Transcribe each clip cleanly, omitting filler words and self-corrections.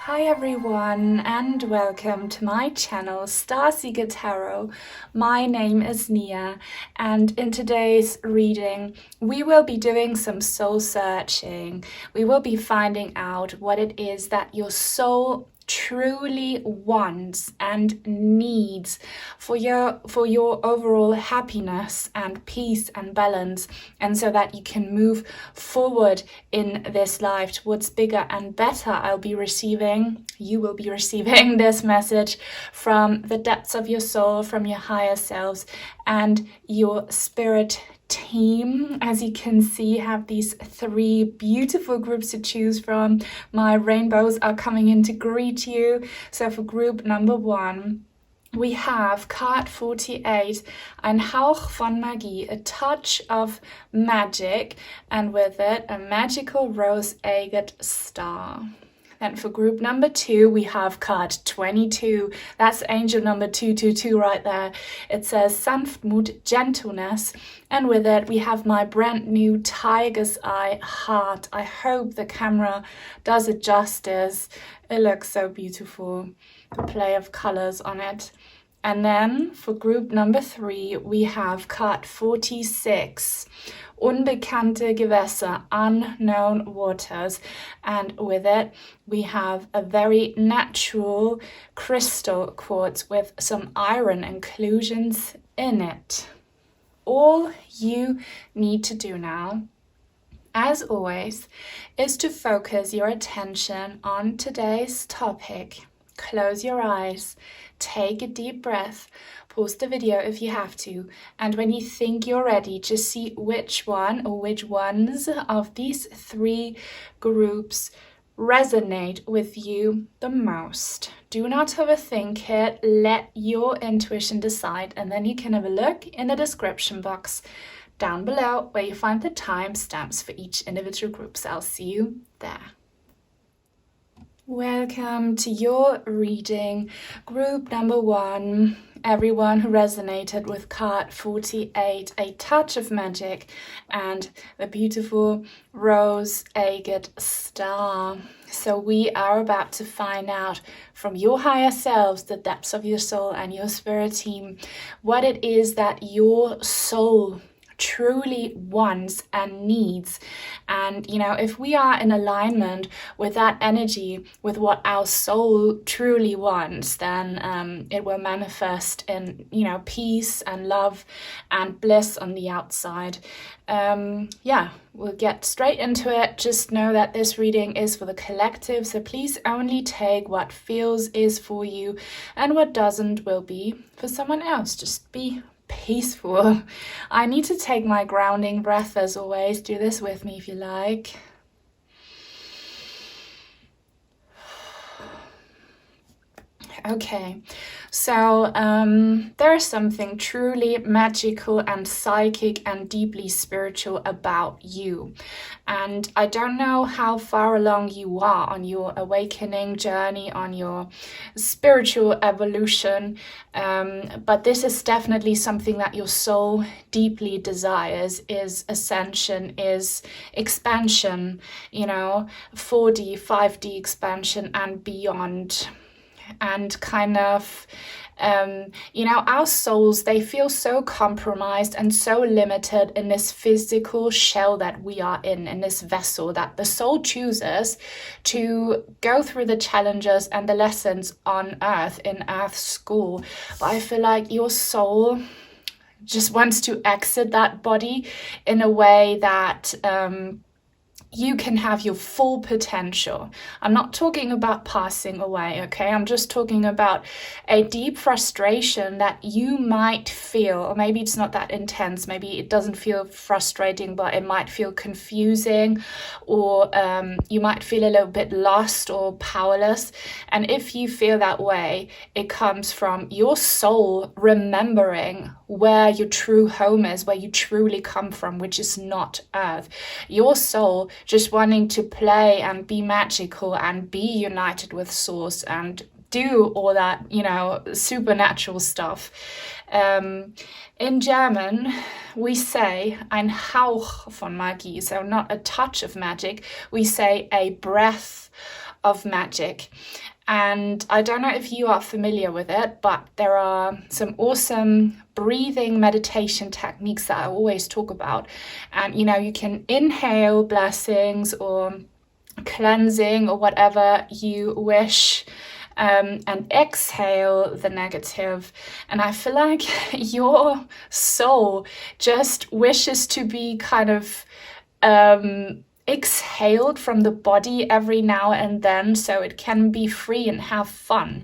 Hi everyone and welcome to my channel Starseeker Tarot. My name is Nia and in today's reading we will be doing some soul searching. We will be finding out what it is that your soul truly wants and needs for your overall happiness and peace and balance, and so that you can move forward in this life towards bigger and better. You will be receiving this message from the depths of your soul, from your higher selves and your spirit team. As you can see, have these three beautiful groups to choose from. My rainbows are coming in to greet you. So for group number 1, we have card 48, ein Hauch von Magie, a touch of magic, and with it a magical rose agate star. Then for group number 2, we have card 22. That's angel number 222 right there. It says Sanftmut, gentleness. And with it, we have my brand new tiger's eye heart. I hope the camera does it justice. It looks so beautiful. The play of colors on it. And then for group number 3, we have card 46. Unbekannte Gewässer, unknown waters, and with it we have a very natural crystal quartz with some iron inclusions in it. All you need to do now, as always, is to focus your attention on today's topic. Close your eyes, take a deep breath, pause the video if you have to, and when you think you're ready, just see which one or which ones of these 3 groups resonate with you the most. Do not overthink it, let your intuition decide, and then you can have a look in the description box down below where you find the timestamps for each individual group. So I'll see you there. Welcome to your reading, group number 1. Everyone who resonated with card 48, a touch of magic, and the beautiful rose agate star. So we are about to find out from your higher selves, the depths of your soul and your spirit team, what it is that your soul truly wants and needs. And if we are in alignment with that energy, with what our soul truly wants, then it will manifest in peace and love and bliss on the outside. We'll get straight into it. Just know that this reading is for the collective, so please only take what feels is for you, and what doesn't will be for someone else. Just be peaceful. I need to take my grounding breath as always. Do this with me if you like. Okay, so there is something truly magical and psychic and deeply spiritual about you. And I don't know how far along you are on your awakening journey, on your spiritual evolution, but this is definitely something that your soul deeply desires, is ascension, is expansion, 4D, 5D expansion and beyond. And kind of, our souls, they feel so compromised and so limited in this physical shell that we are in this vessel that the soul chooses to go through the challenges and the lessons on earth, in earth school. But I feel like your soul just wants to exit that body in a way that you can have your full potential. I'm not talking about passing away, okay? I'm just talking about a deep frustration that you might feel, or maybe it's not that intense, maybe it doesn't feel frustrating, but it might feel confusing, or you might feel a little bit lost or powerless. And if you feel that way, it comes from your soul remembering where your true home is, where you truly come from, which is not earth. Your soul just wanting to play and be magical and be united with source and do all that, supernatural stuff. In German, we say ein Hauch von Magie, so not a touch of magic. We say a breath of magic. And I don't know if you are familiar with it, but there are some awesome breathing meditation techniques that I always talk about. And, you know, you can inhale blessings or cleansing or whatever you wish, and exhale the negative. And I feel like your soul just wishes to be kind of exhaled from the body every now and then, so it can be free and have fun.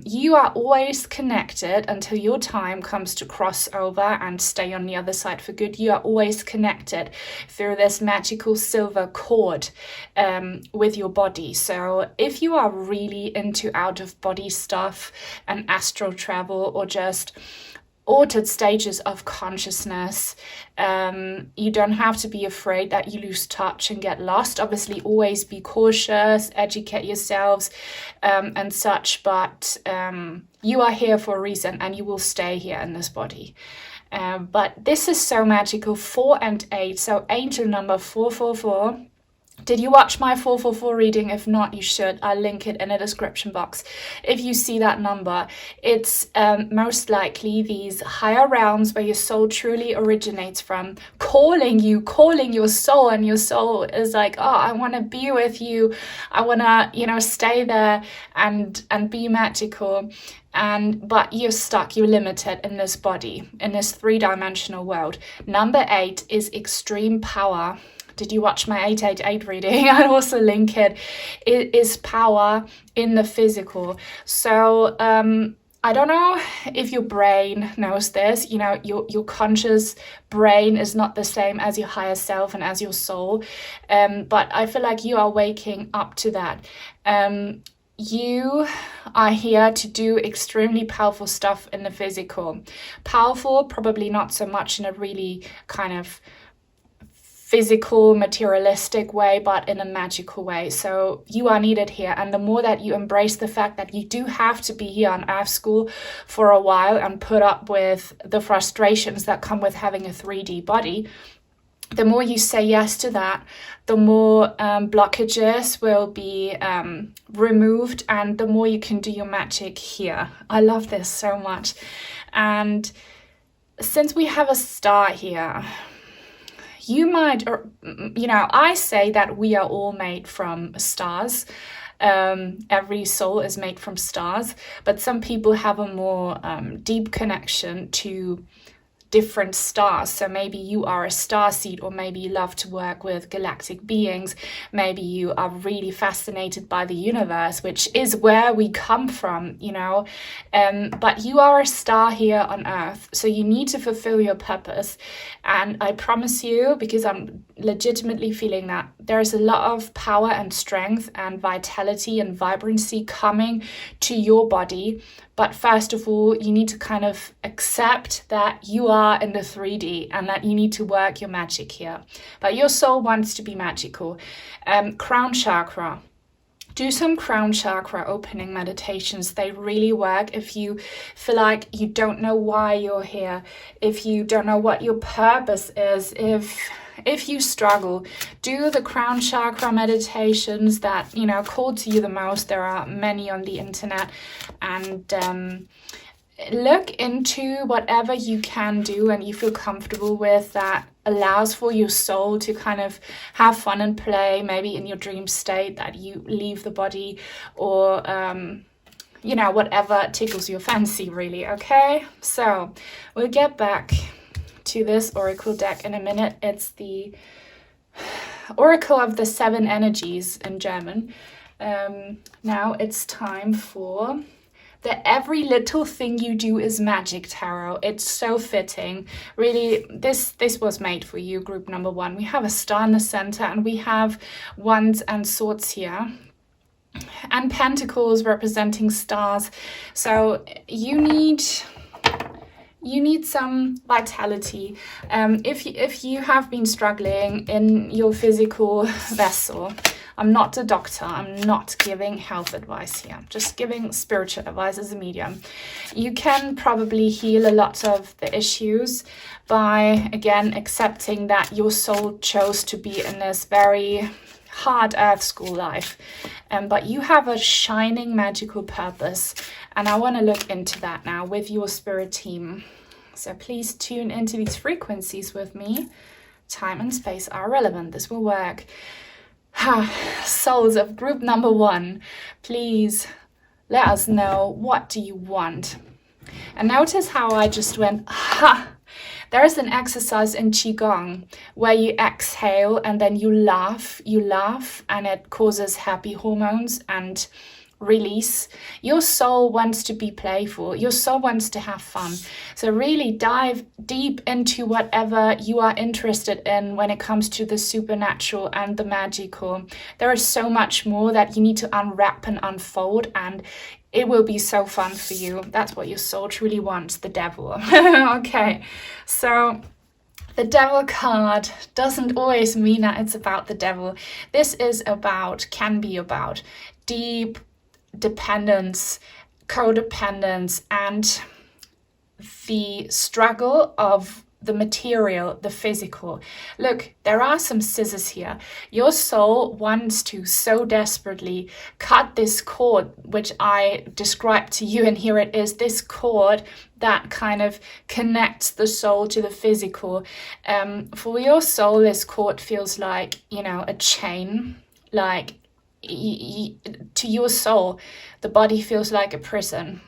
You are always connected until your time comes to cross over and stay on the other side for good. You are always connected through this magical silver cord with your body. So if you are really into out of body stuff and astral travel, or just altered stages of consciousness, you don't have to be afraid that you lose touch and get lost. Obviously, always be cautious, educate yourselves, and such, but you are here for a reason, and you will stay here in this body. But this is so magical. 4 and 8, so angel number 444. Did you watch my 444 reading? If not, you should. I'll link it in the description box. If you see that number, it's most likely these higher realms where your soul truly originates from, calling your soul, and your soul is like, oh, I want to be with you. I want to, you know, stay there and be magical. But you're stuck, you're limited in this body, in this 3-dimensional world. Number 8 is extreme power. Did you watch my 888 reading? I'll also link it. It is power in the physical. So I don't know if your brain knows this. You know, your conscious brain is not the same as your higher self and as your soul. But I feel like you are waking up to that. You are here to do extremely powerful stuff in the physical. Powerful, probably not so much in a really kind of physical, materialistic way, but in a magical way. So you are needed here. And the more that you embrace the fact that you do have to be here on Earth School for a while and put up with the frustrations that come with having a 3D body, the more you say yes to that, the more blockages will be removed, and the more you can do your magic here. I love this so much. And since we have a star here, you might, or, you know, I say that we are all made from stars. Every soul is made from stars, but some people have a more deep connection to different stars. So maybe you are a starseed, or maybe you love to work with galactic beings. Maybe you are really fascinated by the universe, which is where we come from, you know. But you are a star here on Earth, so you need to fulfill your purpose. And I promise you, because I'm legitimately feeling that, there's a lot of power and strength and vitality and vibrancy coming to your body. But first of all, you need to kind of accept that you are in the 3D and that you need to work your magic here. But your soul wants to be magical. Crown chakra. Do some crown chakra opening meditations. They really work if you feel like you don't know why you're here, if you don't know what your purpose is, if you struggle. Do the crown chakra meditations that, you know, call to you the most. There are many on the internet, and look into whatever you can do and you feel comfortable with that allows for your soul to kind of have fun and play, maybe in your dream state, that you leave the body, or you know, whatever tickles your fancy, really. Okay, so we'll get back to this oracle deck in a minute. It's the Oracle of the 7 Energies in German. Now it's time for the Every Little Thing You Do is Magic Tarot. It's so fitting. Really, this was made for you, group number 1. We have a star in the center, and we have Wands and Swords here, and Pentacles representing stars. So you need some vitality. If you have been struggling in your physical vessel, I'm not a doctor, I'm not giving health advice here, I'm just giving spiritual advice as a medium. You can probably heal a lot of the issues by, again, accepting that your soul chose to be in this very hard earth school life, but you have a shining magical purpose, and I want to look into that now with your spirit team. So please tune into these frequencies with me. Time and space are relevant. This will work. Souls of group number 1, please let us know, what do you want? And notice how I just went, ha! There's an exercise in Qigong where you exhale and then you laugh, and it causes happy hormones and release. Your soul wants to be playful. Your soul wants to have fun. So really dive deep into whatever you are interested in when it comes to the supernatural and the magical. There is so much more that you need to unwrap and unfold, and it will be so fun for you. That's what your soul truly wants, the devil. Okay, so the devil card doesn't always mean that it's about the devil. This is about, can be about deep dependence, codependence, and the struggle of the material, the physical. Look, there are some scissors here. Your soul wants to so desperately cut this cord, which I described to you, and here it is, this cord that kind of connects the soul to the physical. For your soul, this cord feels like, a chain, like to your soul, the body feels like a prison.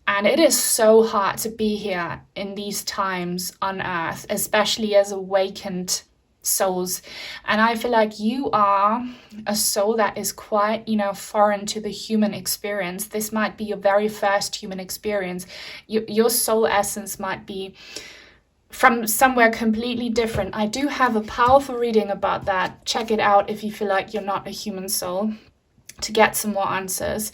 And it is so hard to be here in these times on earth, especially as awakened souls. And I feel like you are a soul that is quite, foreign to the human experience. This might be your very first human experience. Your soul essence might be from somewhere completely different. I do have a powerful reading about that. Check it out if you feel like you're not a human soul, to get some more answers.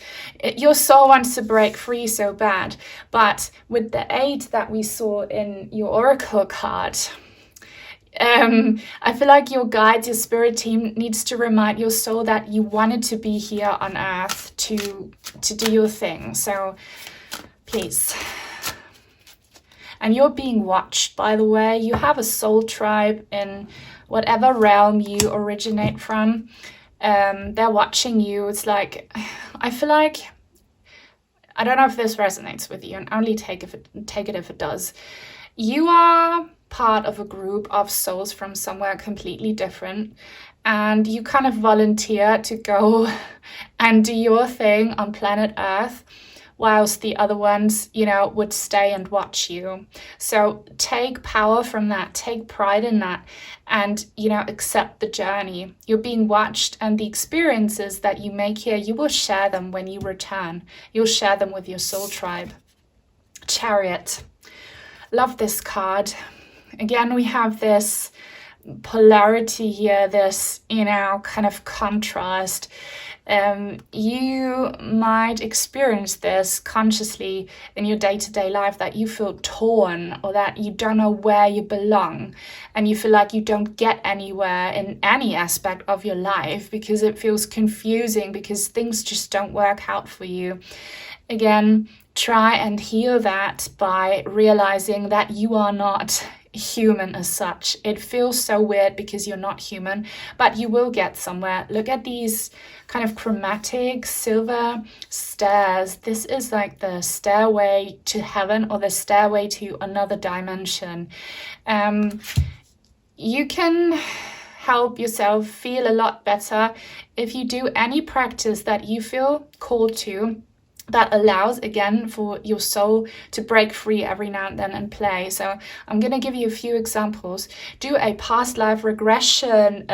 Your soul wants to break free so bad, but with the 8 that we saw in your oracle card, I feel like your guides, your spirit team needs to remind your soul that you wanted to be here on earth to do your thing. So please. And you're being watched, by the way. You have a soul tribe in whatever realm you originate from. They're watching you. It's like, I feel like, I don't know if this resonates with you, and only take it if it does. You are part of a group of souls from somewhere completely different, and you kind of volunteer to go and do your thing on planet Earth, whilst the other ones, would stay and watch you. So take power from that, take pride in that, and, accept the journey. You're being watched, and the experiences that you make here, you will share them when you return. You'll share them with your soul tribe. Chariot. Love this card. Again, we have this polarity here, this, kind of contrast. You might experience this consciously in your day-to-day life, that you feel torn, or that you don't know where you belong, and you feel like you don't get anywhere in any aspect of your life because it feels confusing, because things just don't work out for you. Again, try and heal that by realizing that you are not human as such. It feels so weird because you're not human, but you will get somewhere. Look at these kind of chromatic silver stairs. This is like the stairway to heaven, or the stairway to another dimension. You can help yourself feel a lot better if you do any practice that you feel called to, that allows, again, for your soul to break free every now and then and play. So I'm going to give you a few examples. Do a past life regression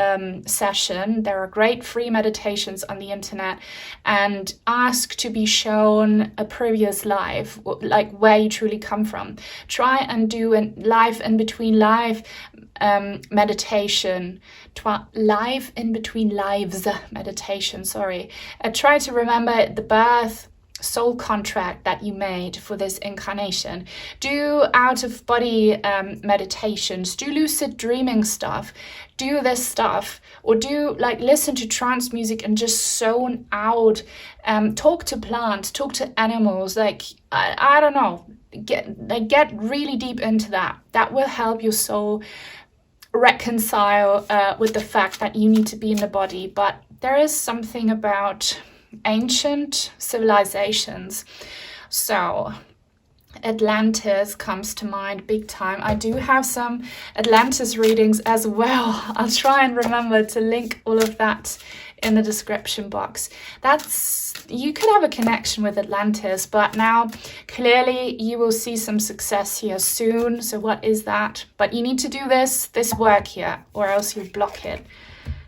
session. There are great free meditations on the internet, and ask to be shown a previous life, like where you truly come from. Try and do a life in between life meditation, life in between lives meditation, sorry. Try to remember the birth soul contract that you made for this incarnation. Do out of body meditations, do lucid dreaming stuff, do this stuff, or do listen to trance music and just zone out. Talk to plants, talk to animals, I don't know, get really deep into that. That will help your soul reconcile with the fact that you need to be in the body, but there is something about ancient civilizations. So Atlantis comes to mind big time. I do have some Atlantis readings as well. I'll try and remember to link all of that in the description box. You could have a connection with Atlantis, but now clearly you will see some success here soon. So what is that? But you need to do this work here, or else you block it.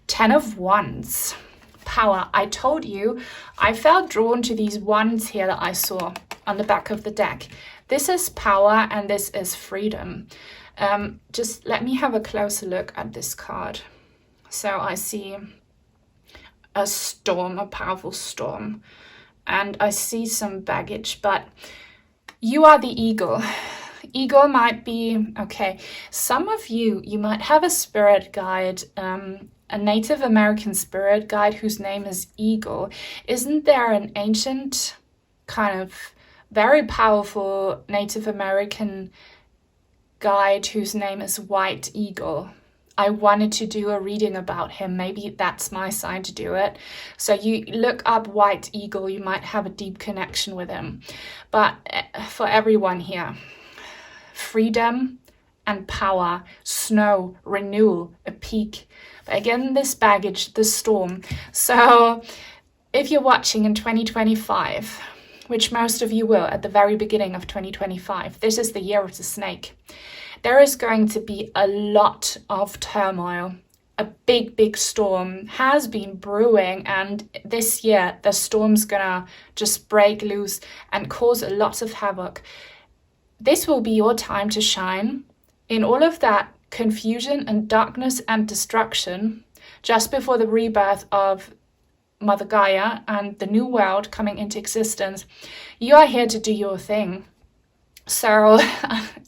10 of Wands. Power. I told you, I felt drawn to these wands here that I saw on the back of the deck. This is power and this is freedom. Just let me have a closer look at this card. So I see a storm, a powerful storm, and I see some baggage, but you are the eagle. Eagle might be, okay, some of you might have a spirit guide, a Native American spirit guide whose name is Eagle. Isn't there an ancient kind of very powerful Native American guide whose name is White Eagle? I wanted to do a reading about him. Maybe that's my sign to do it. So you look up White Eagle, you might have a deep connection with him. But for everyone here, freedom and power, snow, renewal, a peak. But again, this baggage, the storm. So if you're watching in 2025, which most of you will at the very beginning of 2025, this is the year of the snake. There is going to be a lot of turmoil. A big storm has been brewing, and this year the storm's gonna just break loose and cause a lot of havoc. This will be your time to shine in all of that confusion and darkness and destruction just before the rebirth of Mother Gaia and the new world coming into existence. You are here to do your thing. So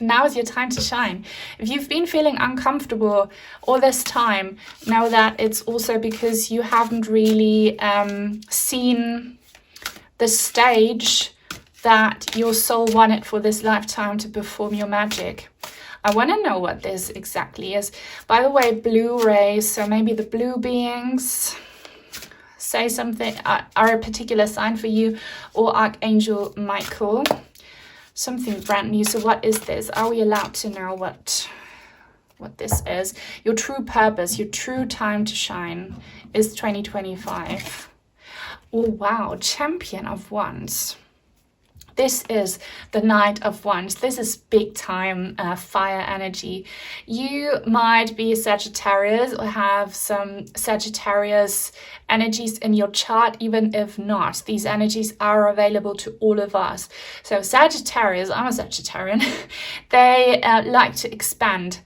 now is your time to shine. If you've been feeling uncomfortable all this time, know that it's also because you haven't really seen the stage that your soul wanted for this lifetime to perform your magic. I want to know what this exactly is. By the way, blue rays, so maybe the blue beings say something, are a particular sign for you, or Archangel Michael. Something brand new. So what is this? Are we allowed to know what this is? Your true purpose, your true time to shine is 2025. Oh wow, Champion of Wands. This is the Knight of Wands. This is big time fire energy. You might be a Sagittarius or have some Sagittarius energies in your chart. Even if not, these energies are available to all of us. So Sagittarius, I'm a Sagittarian, they like to expand.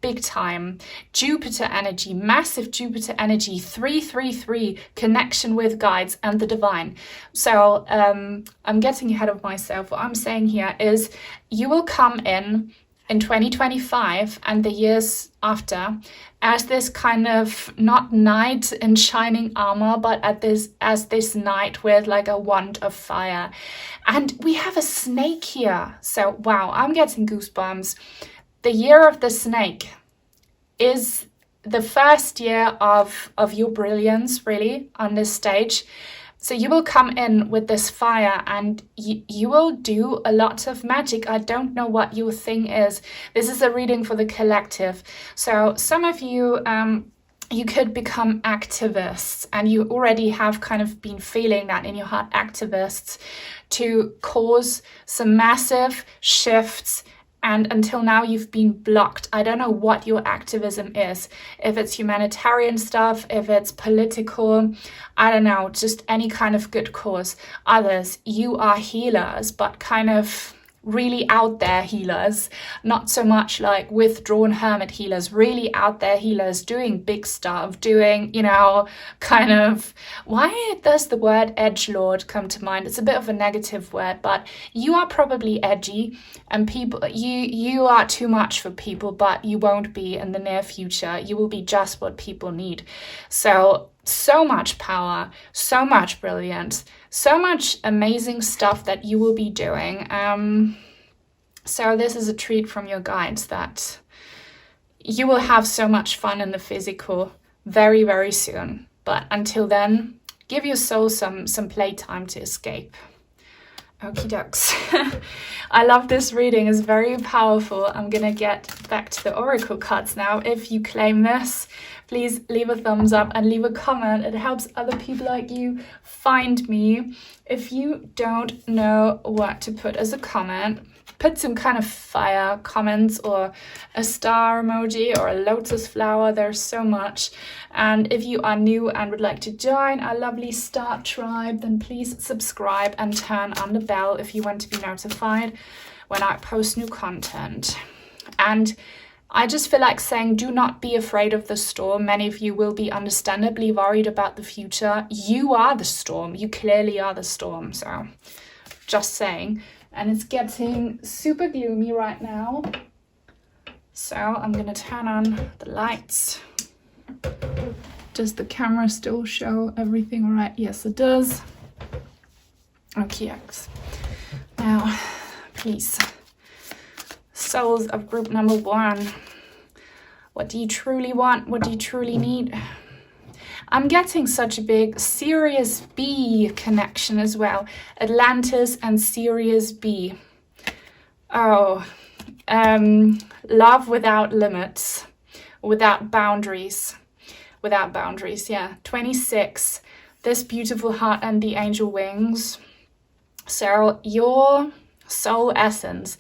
Big time. Jupiter energy, massive Jupiter energy, 333, connection with guides and the divine. So I'm getting ahead of myself. What I'm saying here is you will come in 2025 and the years after as this kind of not knight in shining armor, but as this knight with like a wand of fire. And we have a snake here. So wow, I'm getting goosebumps. The year of the snake is the first year of your brilliance, really, on this stage. So you will come in with this fire and you will do a lot of magic. I don't know what your thing is. This is a reading for the collective. So some of you, you could become activists, and you already have kind of been feeling that in your heart, activists, to cause some massive shifts. And until now, you've been blocked. I don't know what your activism is. If it's humanitarian stuff, if it's political, I don't know, just any kind of good cause. Others, you are healers, but kind of really out there healers, not so much like withdrawn hermit healers, really out there healers doing big stuff, doing, you know, kind of, why does the word edgelord come to mind? It's a bit of a negative word, but you are probably edgy, and people, you are too much for people, but you won't be in the near future. You will be just what people need. So much power, so much brilliance, so much amazing stuff that you will be doing. So this is a treat from your guides that you will have so much fun in the physical very, very soon. But until then, give your soul some playtime to escape. Okie dokes. I love this reading, it's very powerful. I'm gonna get back to the oracle cards now. If you claim this, please leave a thumbs up and leave a comment. It helps other people like you find me. If you don't know what to put as a comment, put some kind of fire comments or a star emoji or a lotus flower. There's so much. And if you are new and would like to join our lovely star tribe, then please subscribe and turn on the bell if you want to be notified when I post new content. And I just feel like saying, do not be afraid of the storm. Many of you will be understandably worried about the future. You are the storm. You clearly are the storm. So just saying. And it's getting super gloomy right now. So I'm going to turn on the lights. Does the camera still show everything all right? Yes, it does. Okay, now, please. Souls of group number 1. What do you truly want? What do you truly need? I'm getting such a big Sirius B connection as well. Atlantis and Sirius B. Oh, love without limits, without boundaries. Without boundaries, yeah. 26, this beautiful heart and the angel wings. So your soul essence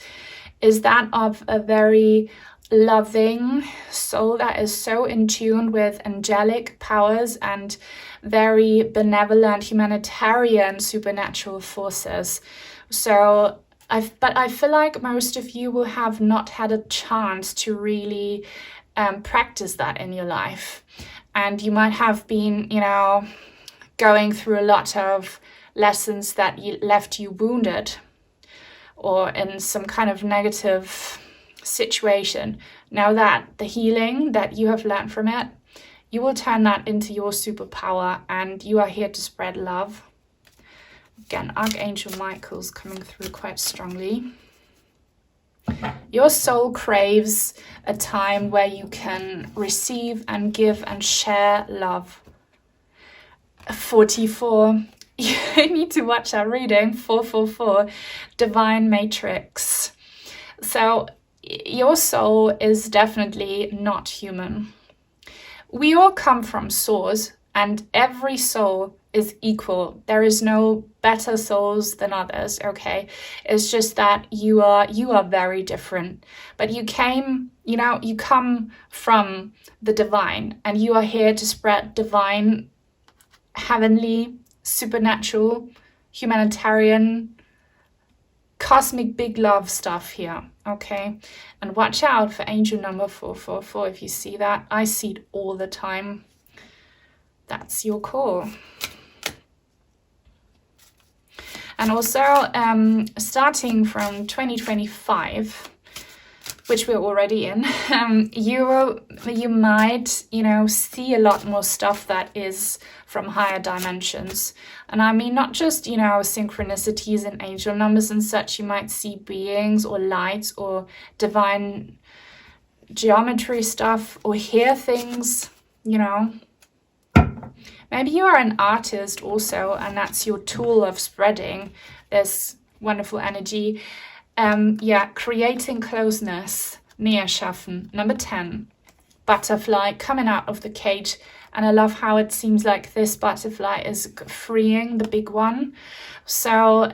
is that of a very loving soul that is so in tune with angelic powers and very benevolent humanitarian supernatural forces. So I feel like most of you will have not had a chance to really practice that in your life. And you might have been, going through a lot of lessons that left you wounded or in some kind of negative situation. Now that the healing that you have learned from it, you will turn that into your superpower, and you are here to spread love. Again, Archangel Michael's coming through quite strongly. Your soul craves a time where you can receive and give and share love. 44. You need to watch our reading. 444. Divine Matrix. So your soul is definitely not human. We all come from source, and every soul is equal. There is no better souls than others, okay? It's just that you are very different. But you come from the divine, and you are here to spread divine, heavenly, supernatural, humanitarian, cosmic big love stuff here, okay? And watch out for angel number 444. If you see that, I see it all the time. That's your call. And also, starting from 2025, which we're already in, you might, see a lot more stuff that is from higher dimensions. And I mean, not just, synchronicities and angel numbers and such. You might see beings or lights or divine geometry stuff, or hear things, Maybe you are an artist also, and that's your tool of spreading this wonderful energy. Creating closeness, Nähe schaffen. Number 10, butterfly coming out of the cage. And I love how it seems like this butterfly is freeing the big one. So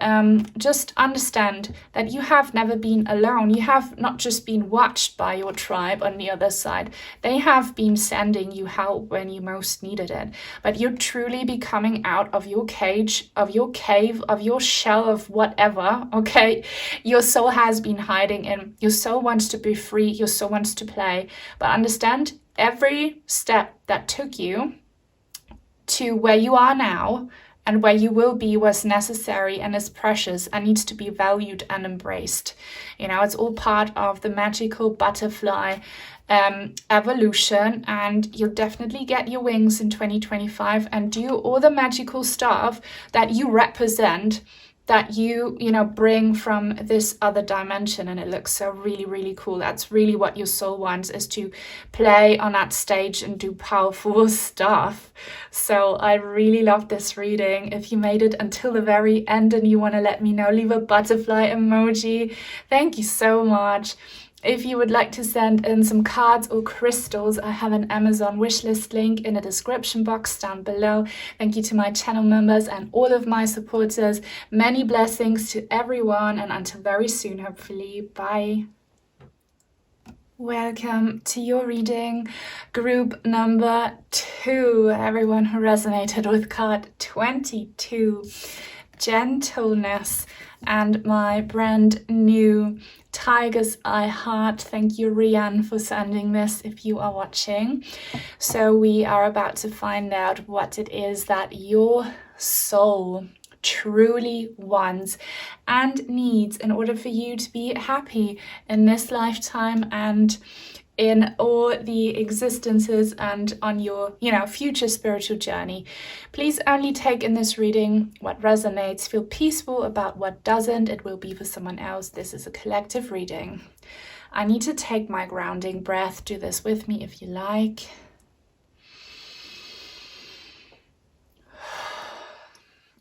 just understand that you have never been alone. You have not just been watched by your tribe on the other side. They have been sending you help when you most needed it. But you're truly becoming out of your cage, of your cave, of your shell, of whatever, okay? Your soul has been hiding in. Your soul wants to be free. Your soul wants to play. But understand, every step that took you to where you are now and where you will be was necessary and is precious and needs to be valued and embraced. It's all part of the magical butterfly evolution, and you'll definitely get your wings in 2025 and do all the magical stuff that you represent, that you bring from this other dimension, and it looks so really, really cool. That's really what your soul wants, is to play on that stage and do powerful stuff. So I really love this reading. If you made it until the very end and you want to let me know, leave a butterfly emoji. Thank you so much. If you would like to send in some cards or crystals, I have an Amazon wishlist link in the description box down below. Thank you to my channel members and all of my supporters. Many blessings to everyone, and until very soon, hopefully. Bye. Welcome to your reading, group number 2. Everyone who resonated with card 22, Gentleness, and my brand new Tiger's Eye heart. Thank you, Rian, for sending this if you are watching. So we are about to find out what it is that your soul truly wants and needs in order for you to be happy in this lifetime and in all the existences and on your future spiritual journey. Please only take in this reading what resonates. Feel peaceful about what doesn't. It will be for someone else. This is a collective reading. I need to take my grounding breath. Do this with me if you like.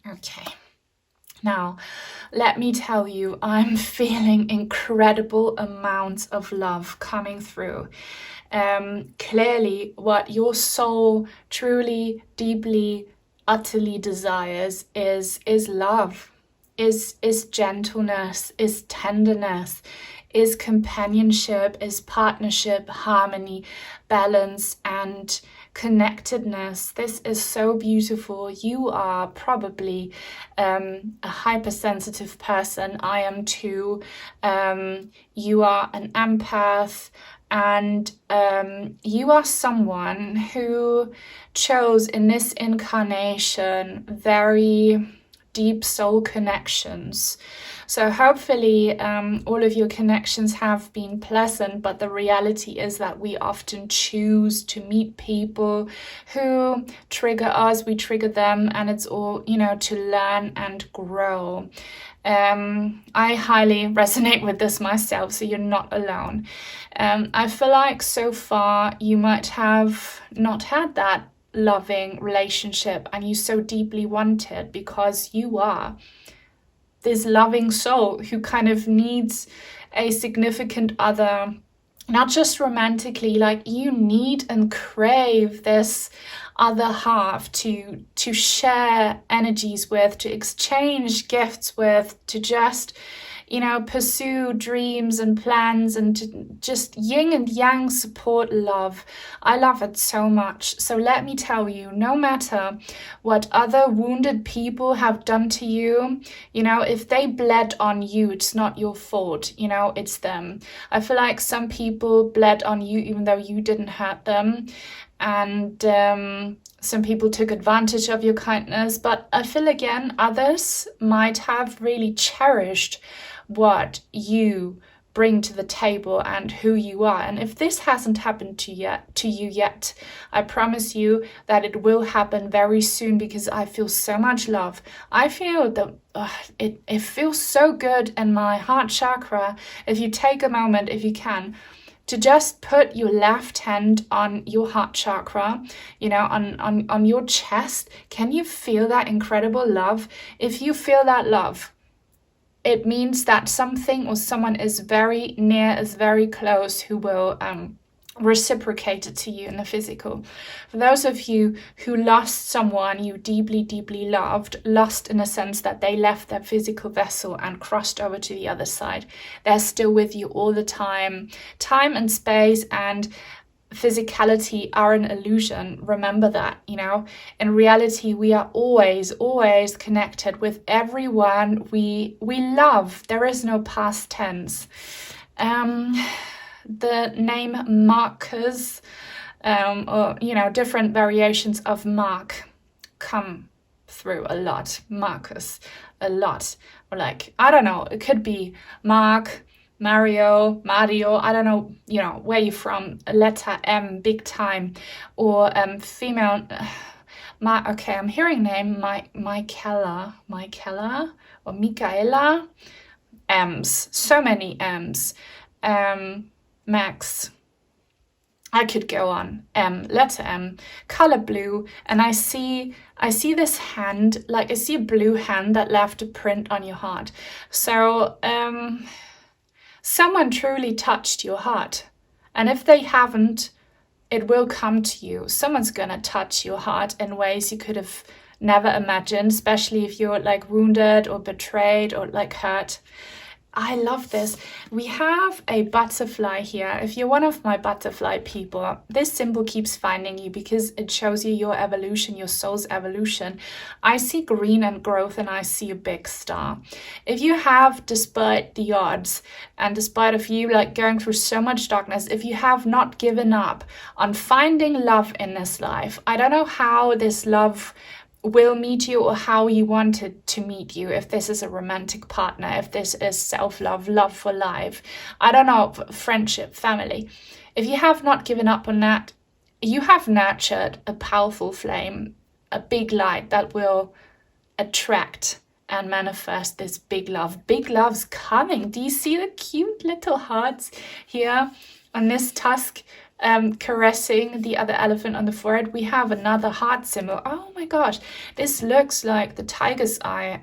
Okay. Now, let me tell you, I'm feeling incredible amounts of love coming through. Clearly, what your soul truly, deeply, utterly desires is love, is gentleness, is tenderness, is companionship, is partnership, harmony, balance, and connectedness. This is so beautiful. You are probably a hypersensitive person. I am too. You are an empath, and you are someone who chose in this incarnation very deep soul connections. So hopefully all of your connections have been pleasant, but the reality is that we often choose to meet people who trigger us, we trigger them, and it's all, to learn and grow. I highly resonate with this myself, so you're not alone. I feel like so far you might have not had that loving relationship and you so deeply want it because you are this loving soul who kind of needs a significant other, not just romantically, like you need and crave this other half to share energies with, to exchange gifts with, to just pursue dreams and plans, and to just yin and yang support love. I love it so much. So let me tell you, no matter what other wounded people have done to you, if they bled on you, it's not your fault, it's them. I feel like some people bled on you even though you didn't hurt them. And some people took advantage of your kindness, but I feel again, others might have really cherished what you bring to the table and who you are. And if this hasn't happened to you yet, I promise you that it will happen very soon, because I feel so much love. I feel that it feels so good in my heart chakra. If you take a moment, if you can, to just put your left hand on your heart chakra, on your chest. Can you feel that incredible love? If you feel that love, it means that something or someone is very near, is very close, who will reciprocate it to you in the physical. For those of you who lost someone you deeply, deeply loved, lost in a sense that they left their physical vessel and crossed over to the other side, they're still with you all the time. Time and space and physicality are an illusion. Remember that, in reality, we are always connected with everyone we love. There is no past tense. The name markers, or, different variations of mark come through a lot. Marcus, a lot. Or like, I don't know, it could be Mark, Mario, I don't know, where you're from, letter M, big time, or female, Okay, I'm hearing name, Michaela, or Michaela. M's, so many M's. Max, I could go on. Letter M, color blue, and I see this hand, like I see a blue hand that left a print on your heart. So someone truly touched your heart, and if they haven't, it will come to you. Someone's gonna touch your heart in ways you could have never imagined, especially if you're like wounded or betrayed or like hurt. I love this. We have a butterfly here. If you're one of my butterfly people, this symbol keeps finding you because it shows you your evolution, your soul's evolution. I see green and growth, and I see a big star. If you have, despite the odds and despite of you like going through so much darkness, if you have not given up on finding love in this life, I don't know how this love will meet you or how you wanted to meet you, if this is a romantic partner, if this is self-love, love for life, I don't know, friendship, family. If you have not given up on that, you have nurtured a powerful flame, a big light that will attract and manifest this big love. Big love's coming. Do you see the cute little hearts here on this tusk? Caressing the other elephant on the forehead, we have another heart symbol. Oh my gosh, this looks like the tiger's eye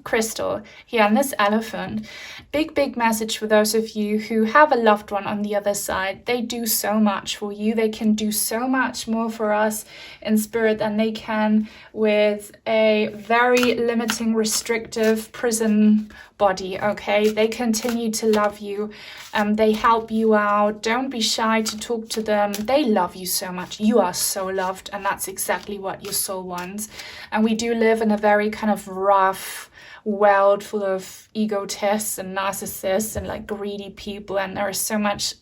crystal here on this elephant. Big message for those of you who have a loved one on the other side. They do so much for you. They can do so much more for us in spirit than they can with a very limiting, restrictive prison body. Okay, they continue to love you. They help you out. Don't be shy to talk to them. They love you so much. You are so loved, and that's exactly what your soul wants. And we do live in a very kind of rough world full of egotists and narcissists and like greedy people, and there is so much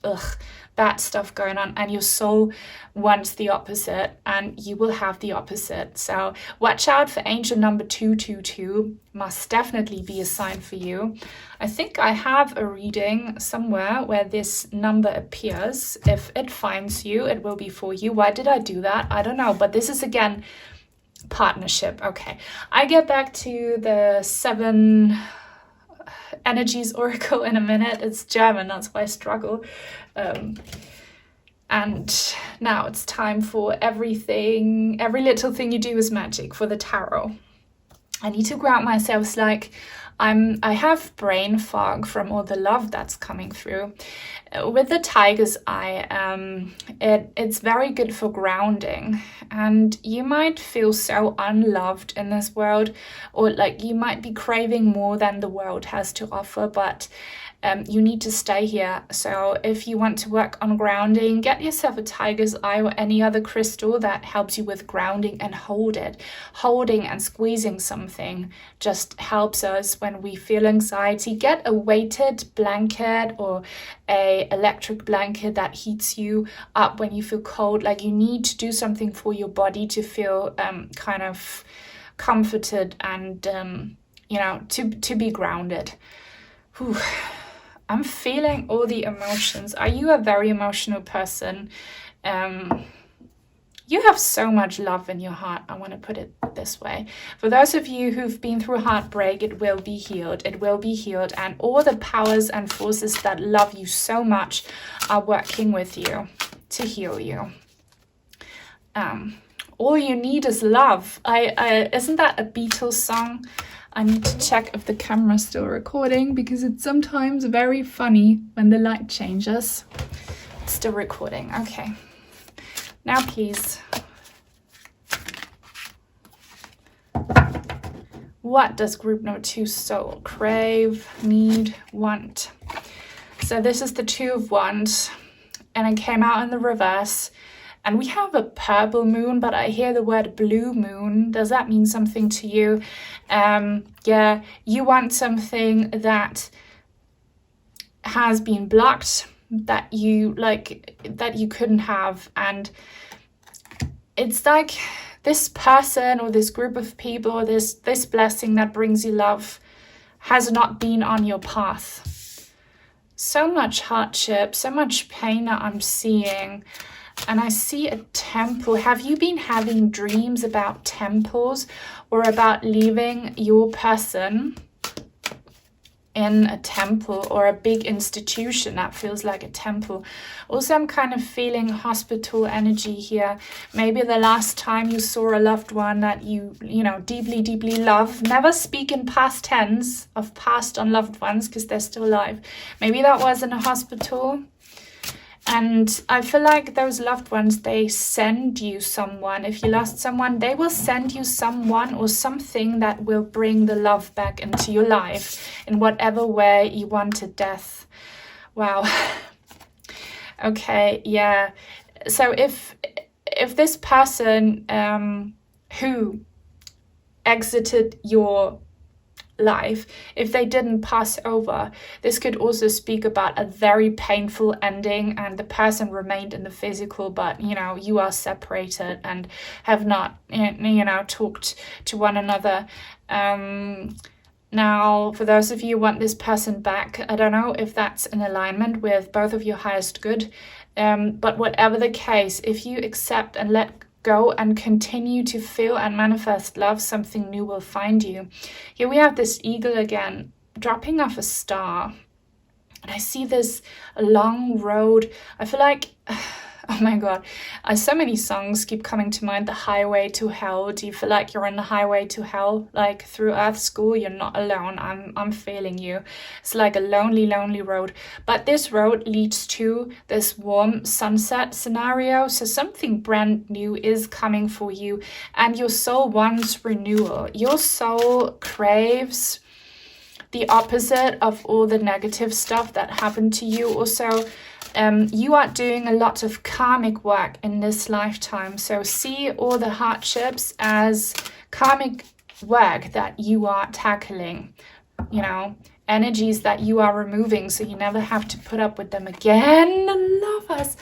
bad stuff going on, and your soul wants the opposite, and you will have the opposite. So watch out for angel number 222. Must definitely be a sign for you. I think I have a reading somewhere where this number appears. If it finds you, it will be for you. Why did I do that? I don't know, but this is again partnership. Okay, I get back to the 7 energies oracle in a minute. It's German, that's why I struggle. And now it's time for everything. Every little thing you do is magic for the tarot. I need to ground myself. It's like I have brain fog from all the love that's coming through. With the tiger's eye, it's very good for grounding, and you might feel so unloved in this world, or like you might be craving more than the world has to offer, but you need to stay here. So if you want to work on grounding, get yourself a tiger's eye or any other crystal that helps you with grounding, and hold it. Holding and squeezing something just helps us when we feel anxiety. Get a weighted blanket or a electric blanket that heats you up when you feel cold. Like you need to do something for your body to feel kind of comforted and to be grounded. Whew. I'm feeling all the emotions. Are you a very emotional person? You have so much love in your heart. I want to put it this way. For those of you who've been through heartbreak, it will be healed. It will be healed. And all the powers and forces that love you so much are working with you to heal you. All you need is love. Isn't that a Beatles song? I need to check if the camera's still recording, because it's sometimes very funny when the light changes. It's still recording. Okay. Now please. What does group number 2 soul crave, need, want? So this is the 2 of Wands, and it came out in the reverse. And we have a purple moon, but I hear the word blue moon. Does that mean something to you? Yeah, you want something that has been blocked, that you couldn't have. And it's like this person or this group of people, or this blessing that brings you love has not been on your path. So much hardship, so much pain that I'm seeing. And I see a temple. Have you been having dreams about temples or about leaving your person in a temple or a big institution that feels like a temple? Also, I'm kind of feeling hospital energy here. Maybe the last time you saw a loved one that you deeply, deeply love. Never speak in past tense of past on loved ones because they're still alive. Maybe that was in a hospital. And I feel like those loved ones, they send you someone. If you lost someone, they will send you someone or something that will bring the love back into your life in whatever way you wanted death. Wow. Okay, yeah. So if this person who exited your life, if they didn't pass over, this could also speak about a very painful ending and the person remained in the physical, but you are separated and have not talked to one another. Now, for those of you who want this person back, I don't know if that's in alignment with both of your highest good, but whatever the case, if you accept and let go and continue to feel and manifest love, something new will find you. Here we have this eagle again, dropping off a star. And I see this long road. I feel like, oh my God, so many songs keep coming to mind. The Highway to Hell. Do you feel like you're on the highway to hell? Like through Earth School, you're not alone. I'm feeling you. It's like a lonely, lonely road. But this road leads to this warm sunset scenario. So something brand new is coming for you. And your soul wants renewal. Your soul craves the opposite of all the negative stuff that happened to you. Also, you are doing a lot of karmic work in this lifetime. So see all the hardships as karmic work that you are tackling, energies that you are removing so you never have to put up with them again. Lovers,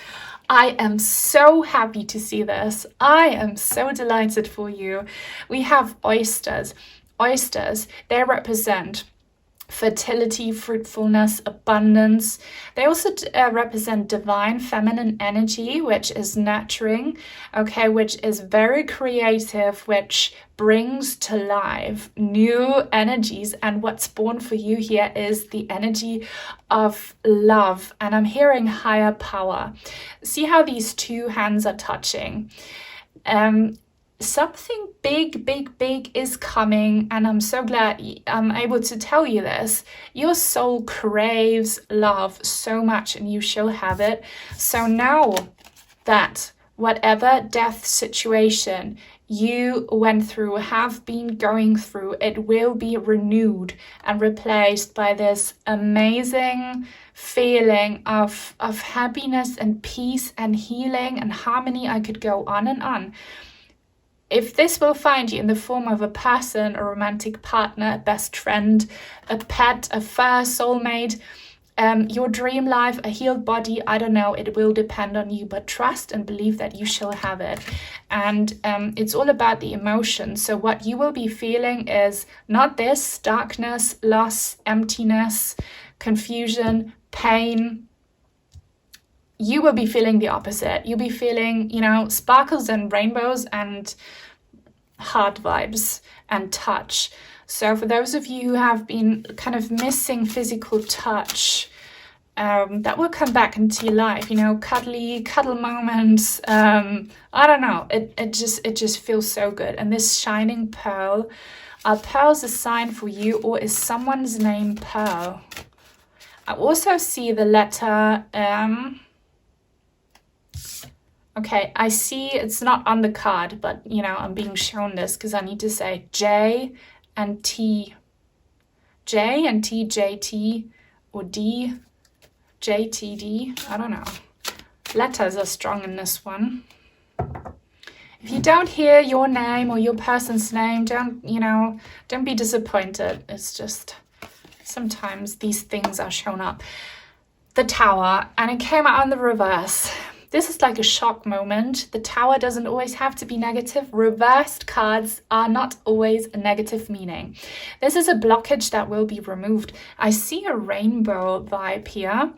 I am so happy to see this. I am so delighted for you. We have oysters. Oysters, they represent fertility, fruitfulness, abundance. They also represent divine feminine energy, which is nurturing, okay, which is very creative, which brings to life new energies. And what's born for you here is the energy of love. And I'm hearing higher power. See how these two hands are touching. Something big is coming, and I'm so glad I'm able to tell you this. Your soul craves love so much, and you shall have it. So now that whatever death situation you went through, have been going through, it will be renewed and replaced by this amazing feeling of happiness and peace and healing and harmony. I could go on and on. If this will find you in the form of a person, a romantic partner, a best friend, a pet, a fur soulmate, your dream life, a healed body, I don't know, it will depend on you, but trust and believe that you shall have it. And it's all about the emotions. So what you will be feeling is not this darkness, loss, emptiness, confusion, pain. You will be feeling the opposite. You'll be feeling, sparkles and rainbows and heart vibes and touch. So for those of you who have been kind of missing physical touch, that will come back into your life, cuddle moments. I don't know. It just feels so good. And this shining pearl, are pearls a sign for you, or is someone's name Pearl? I also see the letter okay, I see it's not on the card, but, I'm being shown this because I need to say J and T. J and T, JT, or D, JTD. I don't know. Letters are strong in this one. If you don't hear your name or your person's name, don't be disappointed. It's just sometimes these things are shown up. The Tower, and it came out on the reverse. This is like a shock moment. The Tower doesn't always have to be negative. Reversed cards are not always a negative meaning. This is a blockage that will be removed. I see a rainbow vibe here.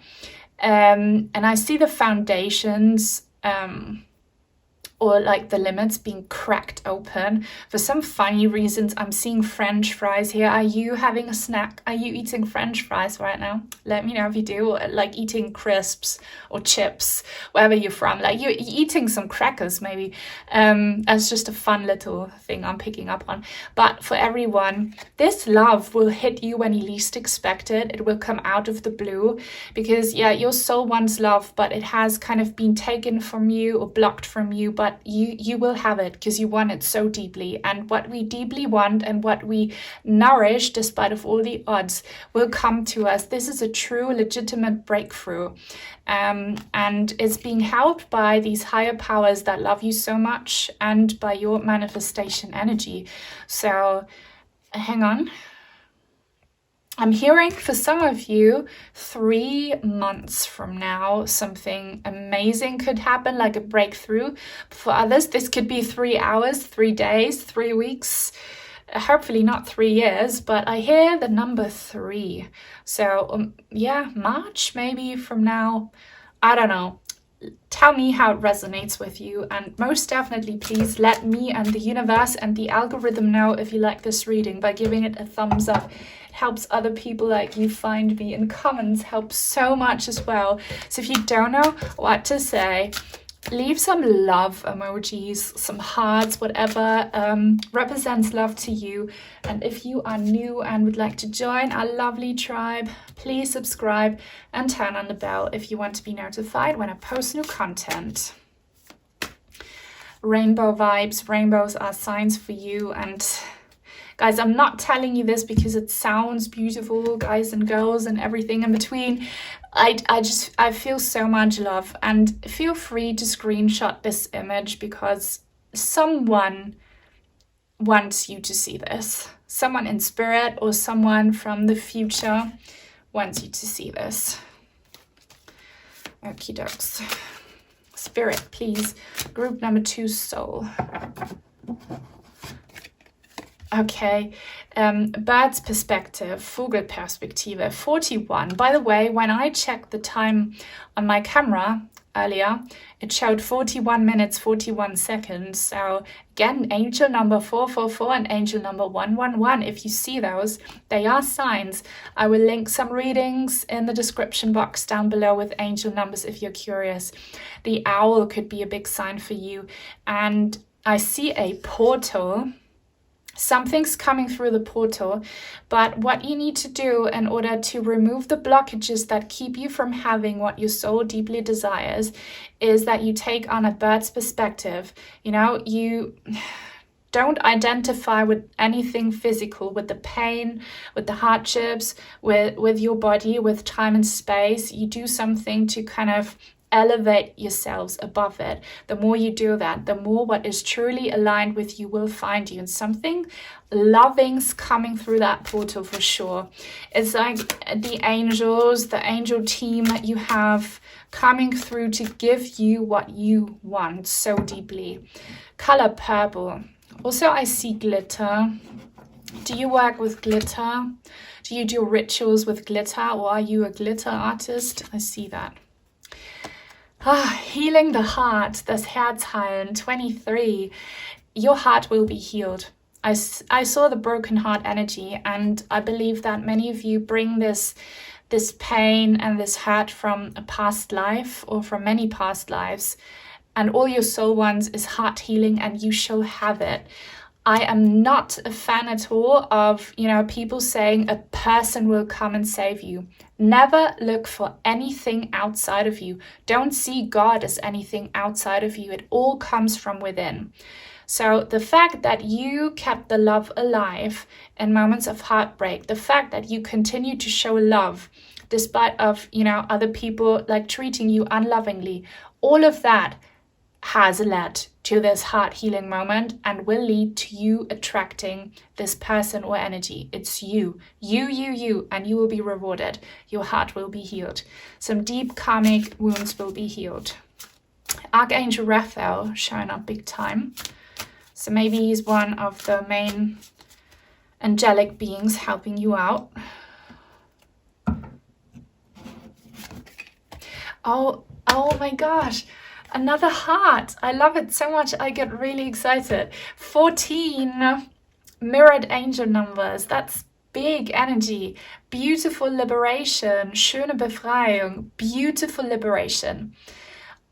And I see the foundations or like the limits being cracked open. For some funny reasons, I'm seeing French fries here. Are you having a snack? Are you eating French fries right now? Let me know if you do. Or like eating crisps or chips, wherever you're from. Like you're eating some crackers maybe. That's just a fun little thing I'm picking up on. But for everyone, this love will hit you when you least expect it. It will come out of the blue because yeah, your soul wants love, but it has kind of been taken from you or blocked from you. But you will have it because you want it so deeply, and what we deeply want and what we nourish despite of all the odds will come to us. This is a true legitimate breakthrough, and it's being helped by these higher powers that love you so much and by your manifestation energy. So hang on. I'm hearing for some of you 3 months from now something amazing could happen, like a breakthrough. For others this could be 3 hours, 3 days, 3 weeks, hopefully not 3 years, but I hear the number 3. So yeah, March maybe from now, I don't know. Tell me how it resonates with you, and most definitely please let me and the universe and the algorithm know if you like this reading by giving it a thumbs up. It helps other people like you find me, and comments help so much as well. So if you don't know what to say, leave some love emojis, some hearts, whatever represents love to you. And if you are new and would like to join our lovely tribe, please subscribe and turn on the bell if you want to be notified when I post new content. Rainbow vibes, rainbows are signs for you. And guys, I'm not telling you this because it sounds beautiful, guys and girls and everything in between. I feel so much love, and feel free to screenshot this image because someone wants you to see this. Someone in spirit or someone from the future wants you to see this. Okie dokes. Spirit, please. Group number 2, soul. Okay, bird's perspective, Vogelperspektive, 41. By the way, when I checked the time on my camera earlier, it showed 41 minutes, 41 seconds. So again, angel number 444 and angel number 111. If you see those, they are signs. I will link some readings in the description box down below with angel numbers if you're curious. The owl could be a big sign for you. And I see a portal. Something's coming through the portal, but what you need to do in order to remove the blockages that keep you from having what your soul deeply desires is that you take on a bird's perspective. You know, you don't identify with anything physical, with the pain, with the hardships, with your body, with time and space. You do something to kind of elevate yourselves above it. The more you do that, the more what is truly aligned with you will find you, and something loving's coming through that portal for sure. It's like the angels, the angel team that you have coming through to give you what you want so deeply. Color purple. Also, I see glitter. Do you work with glitter? Do you do rituals with glitter, or are you a glitter artist? I see that. Healing the heart, das Herz heilen, 23. Your heart will be healed. I saw the broken heart energy, and I believe that many of you bring this pain and this hurt from a past life or from many past lives, and all your soul wants is heart healing, and you shall have it. I am not a fan at all of, people saying a person will come and save you. Never look for anything outside of you. Don't see God as anything outside of you. It all comes from within. So the fact that you kept the love alive in moments of heartbreak, the fact that you continue to show love despite of, other people like treating you unlovingly, all of that has led to this heart healing moment and will lead to you attracting this person or energy. It's you, and you will be rewarded. Your heart will be healed. Some deep karmic wounds will be healed. Archangel Raphael showing up big time. So maybe he's one of the main angelic beings helping you out. Oh my gosh. Another heart. I love it so much. I get really excited. 14 mirrored angel numbers. That's big energy. Beautiful liberation. Schöne Befreiung. Beautiful liberation.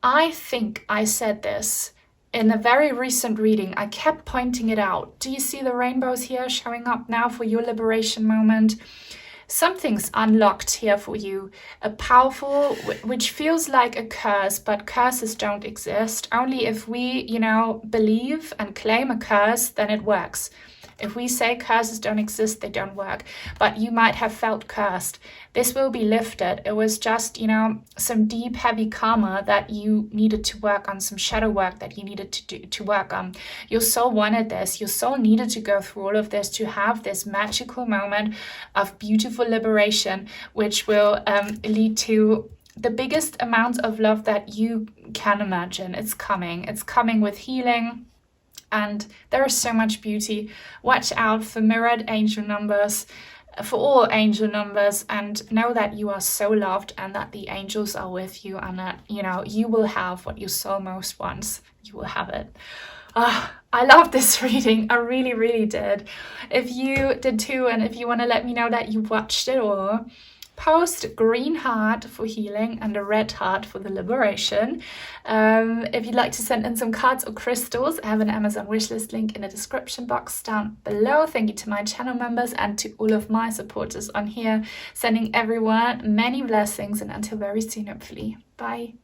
I think I said this in a very recent reading. I kept pointing it out. Do you see the rainbows here showing up now for your liberation moment? Something's unlocked here for you, a powerful, which feels like a curse, but curses don't exist. Only if we, believe and claim a curse, then it works. If we say curses don't exist, they don't work. But you might have felt cursed. This will be lifted. It was just, some deep, heavy karma that you needed to work on, some shadow work that you needed to work on. Your soul wanted this. Your soul needed to go through all of this to have this magical moment of beautiful liberation, which will lead to the biggest amount of love that you can imagine. It's coming. It's coming with healing. And there is so much beauty. Watch out for mirrored angel numbers, for all angel numbers, and know that you are so loved and that the angels are with you, and that, you will have what your soul most wants. You will have it. I love this reading. I really, really did. If you did too, and if you want to let me know that you watched it all, post green heart for healing and a red heart for the liberation. If you'd like to send in some cards or crystals, I have an Amazon wishlist link in the description box down below. Thank you to my channel members and to all of my supporters on here. Sending everyone many blessings, and until very soon, hopefully. Bye.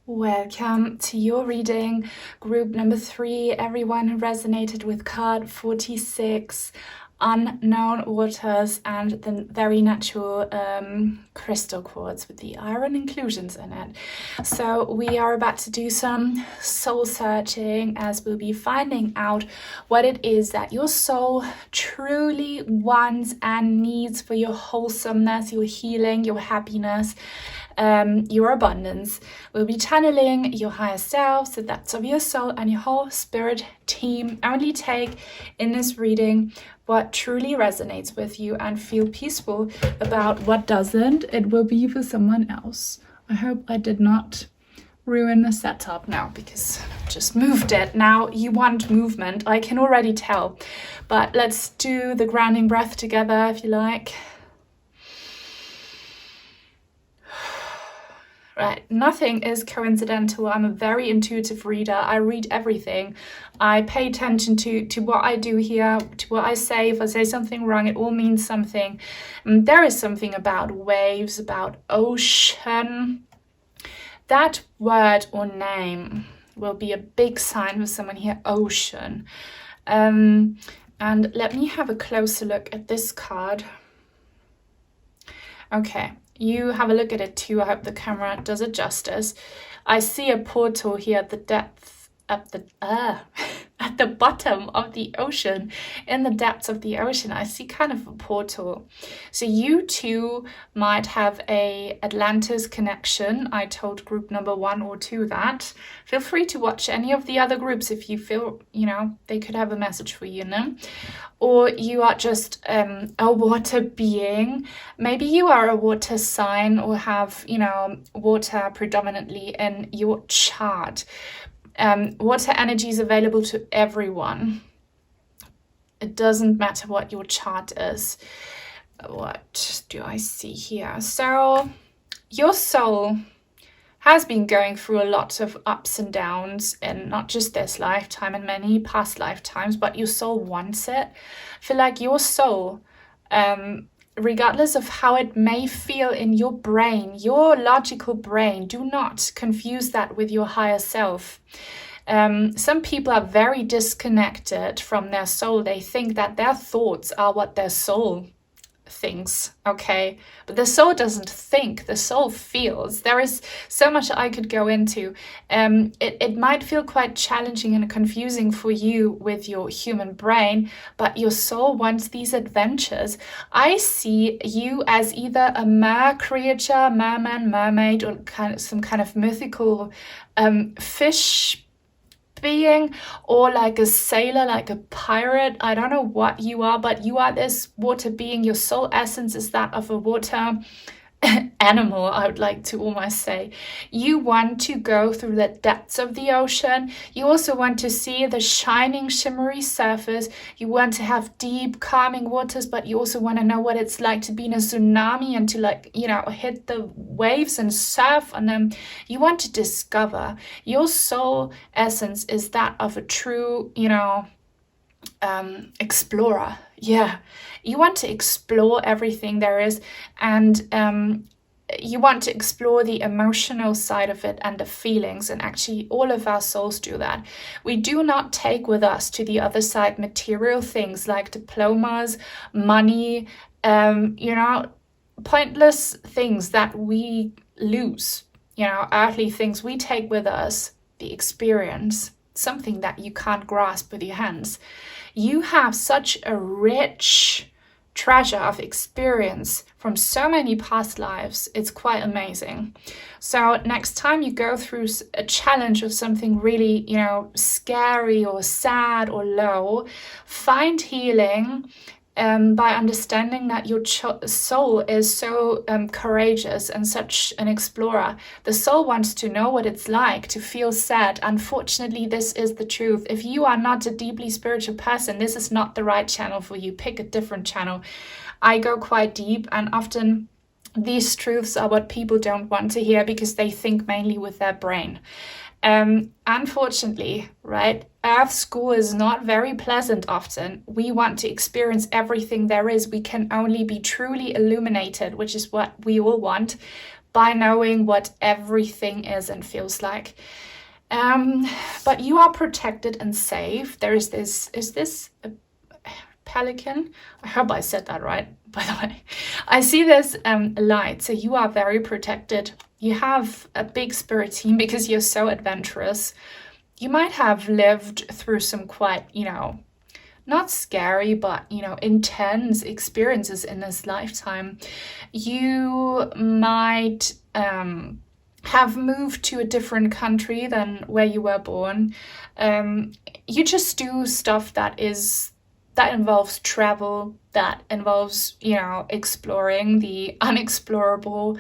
Welcome to your reading, group number 3, everyone who resonated with card 46. Unknown waters and the very natural crystal quartz with the iron inclusions in it. So we are about to do some soul searching, as we'll be finding out what it is that your soul truly wants and needs for your wholesomeness, your healing, your happiness, your abundance. We'll be channeling your higher self, so that's of your soul and your whole spirit team. Only take in this reading what truly resonates with you and feel peaceful about what doesn't. It will be for someone else. I hope I did not ruin the setup now, because I just moved it. Now you want movement, I can already tell. But let's do the grounding breath together if you like. Right, nothing is coincidental. I'm a very intuitive reader. I read everything. I pay attention to what I do here, to what I say. If I say something wrong, it all means something. There is something about waves, about ocean. That word or name will be a big sign for someone here, ocean. And let me have a closer look at this card. Okay. You have a look at it too. I hope the camera does it justice. I see a portal here at the depth, at the bottom of the ocean, in the depths of the ocean. I see kind of a portal. So you too might have a Atlantis connection. I told group number 1 or 2 that. Feel free to watch any of the other groups if you feel, they could have a message for you, no? Or you are just a water being. Maybe you are a water sign or have, water predominantly in your chart. Water energy is available to everyone. It doesn't matter what your chart is. What do I see here? So your soul has been going through a lot of ups and downs in not just this lifetime and many past lifetimes, but your soul wants it. I feel like your soul, regardless of how it may feel in your brain, your logical brain, do not confuse that with your higher self. Some people are very disconnected from their soul. They think that their thoughts are what their soul thinks, okay? But the soul doesn't think, the soul feels. There is so much I could go into. It might feel quite challenging and confusing for you with your human brain, but your soul wants these adventures. I see you as either a mer creature, merman, mermaid, or some kind of mythical fish being, or like a sailor, like a pirate. I don't know what you are, but you are this water being. Your soul essence is that of a water animal, I would like to almost say. You want to go through the depths of the ocean. You also want to see the shining, shimmery surface. You want to have deep, calming waters, but you also want to know what it's like to be in a tsunami and to, like, you know, hit the waves and surf on them. You want to discover. Your soul essence is that of a true, you know, explorer. Yeah, you want to explore everything there is, and you want to explore the emotional side of it and the feelings. And actually all of our souls do that. We do not take with us to the other side material things like diplomas, money, you know, pointless things that we lose, you know, earthly things. We take with us the experience, something that you can't grasp with your hands. You have such a rich treasure of experience from so many past lives. It's quite amazing. So next time you go through a challenge or something really, you know, scary or sad or low, find healing by understanding that your soul is so courageous and such an explorer. The soul wants to know what it's like to feel sad. Unfortunately, this is the truth. If you are not a deeply spiritual person, this is not the right channel for you. Pick a different channel. I go quite deep, and often these truths are what people don't want to hear because they think mainly with their brain. Unfortunately, right, Earth school is not very pleasant often. We want to experience everything there is. We can only be truly illuminated, which is what we all want, by knowing what everything is and feels like. But you are protected and safe. There is this a pelican? I hope I said that right, by the way. I see this light, so you are very protected. You have a big spirit team because you're so adventurous. You might have lived through some quite, you know, not scary, but, you know, intense experiences in this lifetime. You might have moved to a different country than where you were born. You just do stuff that involves travel, that involves, you know, exploring the unexplorable.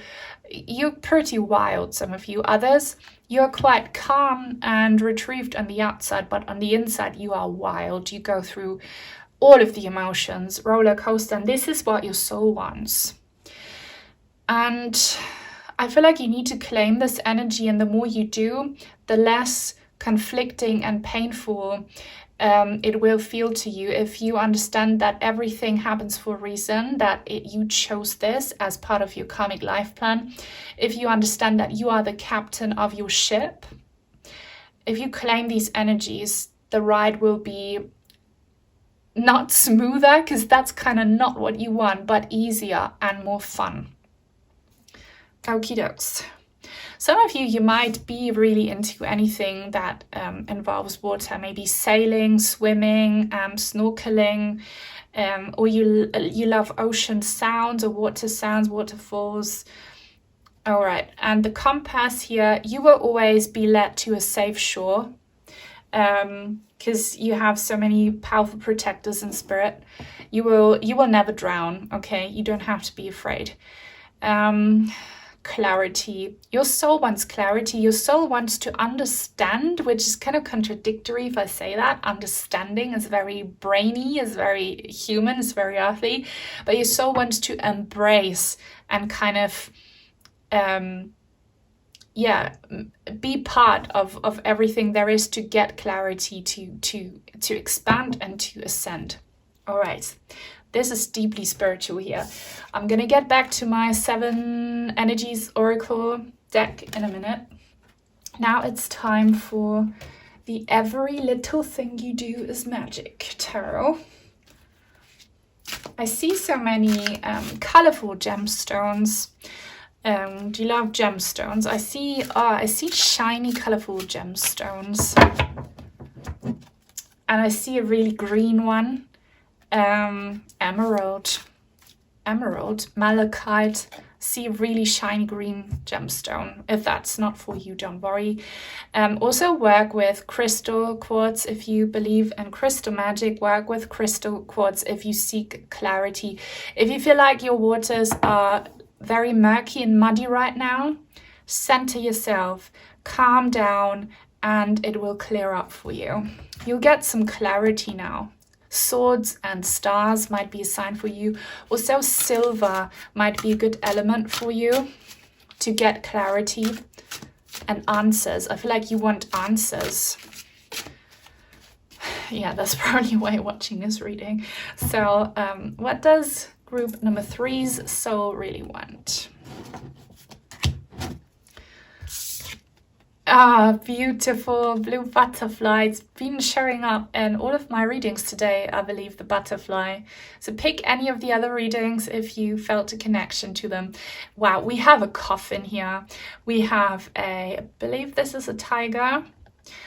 You're pretty wild, some of you. Others, you're quite calm and retrieved on the outside, but on the inside you are wild. You go through all of the emotions, roller coaster, and this is what your soul wants. And I feel like you need to claim this energy, and the more you do, the less conflicting and painful it will feel to you if you understand that everything happens for a reason, that you chose this as part of your karmic life plan. If you understand that you are the captain of your ship, if you claim these energies, the ride will be not smoother, because that's kind of not what you want, but easier and more fun. Okie dokes. Some of you might be really into anything that involves water, maybe sailing, swimming, snorkeling, or you love ocean sounds or water sounds, waterfalls. All right, and the compass here, you will always be led to a safe shore because you have so many powerful protectors in spirit. You will never drown, okay? You don't have to be afraid. Clarity. Your soul wants clarity. Your soul wants to understand, which is kind of contradictory if I say that. Understanding is very brainy, is very human, is very earthly, but your soul wants to embrace and kind of be part of everything there is to get clarity, to expand and to ascend. All right. This is deeply spiritual here. I'm going to get back to my 7 Energies Oracle deck in a minute. Now it's time for the Every Little Thing You Do is Magic Tarot. I see so many colorful gemstones. Do you love gemstones? I see shiny, colorful gemstones. And I see a really green one. Emerald, malachite. See a really shiny green gemstone. If that's not for you, don't worry. Also work with crystal quartz if you believe in crystal magic. Work with crystal quartz if you seek clarity. If you feel like your waters are very murky and muddy right now, center yourself, calm down, and it will clear up for you. You'll get some clarity now. Swords and stars might be a sign for you. Also, silver might be a good element for you to get clarity and answers. I feel like you want answers. Yeah, that's probably why watching this reading. So what does group number 3's soul really want? Ah, beautiful blue butterfly. It's been showing up in all of my readings today, I believe, the butterfly. So pick any of the other readings if you felt a connection to them. Wow, we have a coffin here. We have I believe this is a tiger.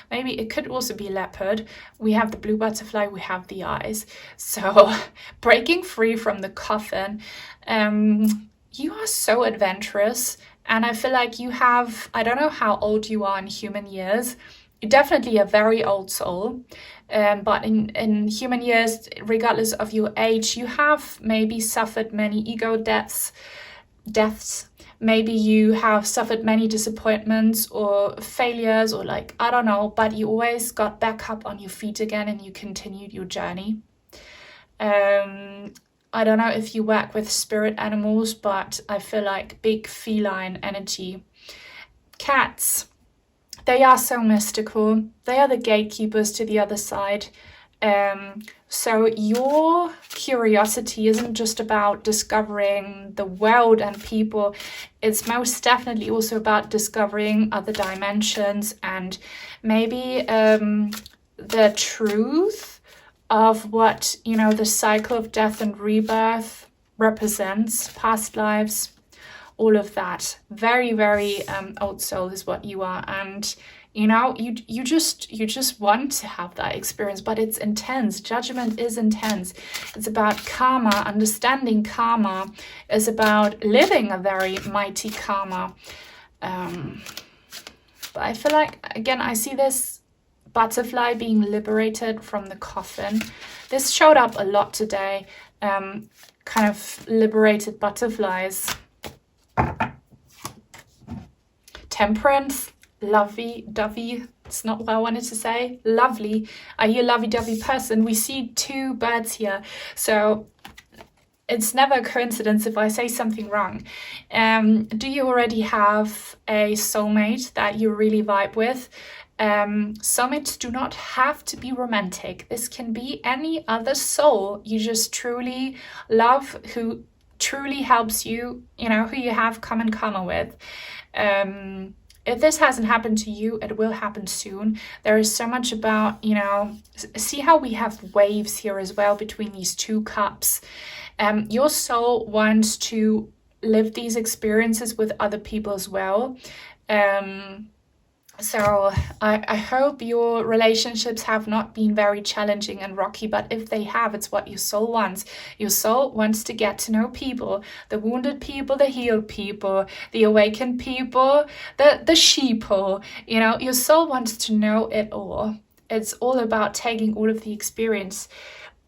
Maybe it could also be leopard. We have the blue butterfly, we have the eyes. So breaking free from the coffin. You are so adventurous. And I feel like you have, I don't know how old you are in human years. You're definitely a very old soul. But in human years, regardless of your age, you have maybe suffered many ego deaths. Maybe you have suffered many disappointments or failures or like, I don't know, but you always got back up on your feet again and you continued your journey. I don't know if you work with spirit animals, but I feel like big feline energy. Cats, they are so mystical. They are the gatekeepers to the other side. So your curiosity isn't just about discovering the world and people. It's most definitely also about discovering other dimensions and maybe the truth of what, you know, the cycle of death and rebirth represents, past lives, all of that. Very, very old soul is what you are. And you know, you just want to have that experience, but it's intense. Judgment is intense. It's about karma. Understanding karma is about living a very mighty karma. But I feel like, again, I see this butterfly being liberated from the coffin. This showed up a lot today. Kind of liberated butterflies. Temperance. Lovey-dovey, it's not what I wanted to say. Lovely. Are you a lovey-dovey person? We see two birds here. So it's never a coincidence if I say something wrong. Do you already have a soulmate that you really vibe with? Soulmates do not have to be romantic. This can be any other soul you just truly love, who truly helps you, you know, who you have common karma with. If this hasn't happened to you, it will happen soon. There is so much about, you know, see how we have waves here as well between these two cups. Your soul wants to live these experiences with other people as well. So I hope your relationships have not been very challenging and rocky, but if they have, it's what your soul wants. Your soul wants to get to know people, the wounded people, the healed people, the awakened people, the sheeple. You know, your soul wants to know it all. It's all about taking all of the experience.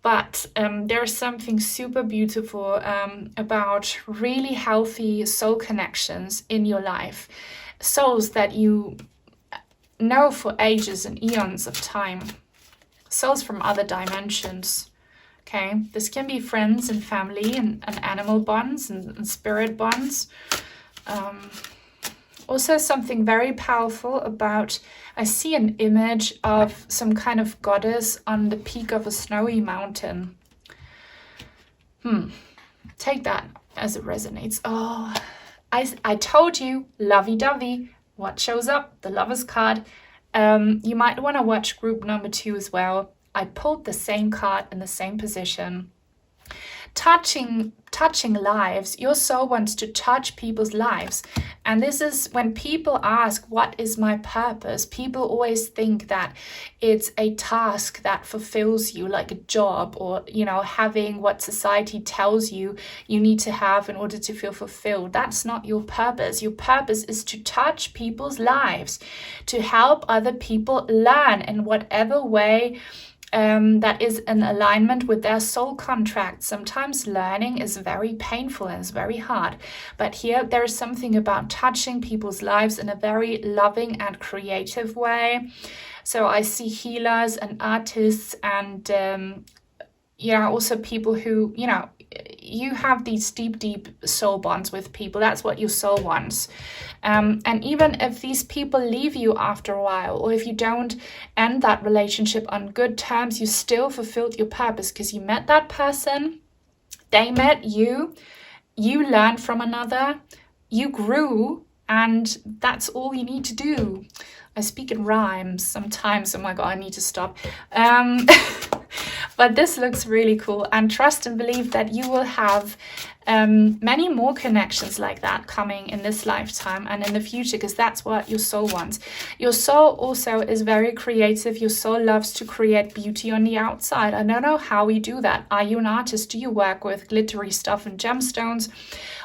But there's something super beautiful about really healthy soul connections in your life. Souls that you know for ages and eons of time. Souls from other dimensions. Okay, this can be friends and family and animal bonds and spirit bonds. Also something very powerful about, I see an image of some kind of goddess on the peak of a snowy mountain. Take that as it resonates. Oh, I told you, lovey-dovey. What shows up? The Lover's card. You might want to watch group number 2 as well. I pulled the same card in the same position. Touching lives. Your soul wants to touch people's lives. And this is when people ask, what is my purpose? People always think that it's a task that fulfills you, like a job, or, you know, having what society tells you you need to have in order to feel fulfilled. That's not your purpose. Your purpose is to touch people's lives, to help other people learn in whatever way that is in alignment with their soul contract. Sometimes learning is very painful and it's very hard, but here there's something about touching people's lives in a very loving and creative way. So I see healers and artists and also people who, you have these deep soul bonds with people. That's what your soul wants. And even if these people leave you after a while, or if you don't end that relationship on good terms, you still fulfilled your purpose because you met that person, they met you, you learned from another, you grew, and that's all you need to do. I speak in rhymes sometimes. Oh my God, I need to stop. But this looks really cool, and trust and believe that you will have many more connections like that coming in this lifetime and in the future, because that's what your soul wants. Your soul also is very creative. Your soul loves to create beauty on the outside. I don't know how we do that. Are you an artist? Do you work with glittery stuff and gemstones?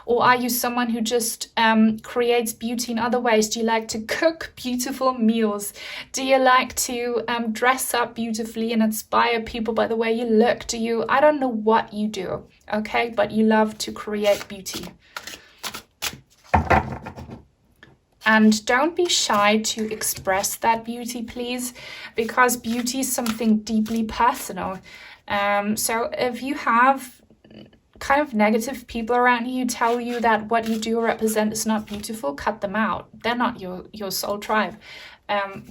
Or are you someone who just creates beauty in other ways? Do you like to cook beautiful meals? Do you like to dress up beautifully and inspire people by the way you look? I don't know what you do, okay? But you love to create beauty. And don't be shy to express that beauty, please, because beauty is something deeply personal. So if you have kind of negative people around you tell you that what you do represent is not beautiful, cut them out. They're not your soul tribe.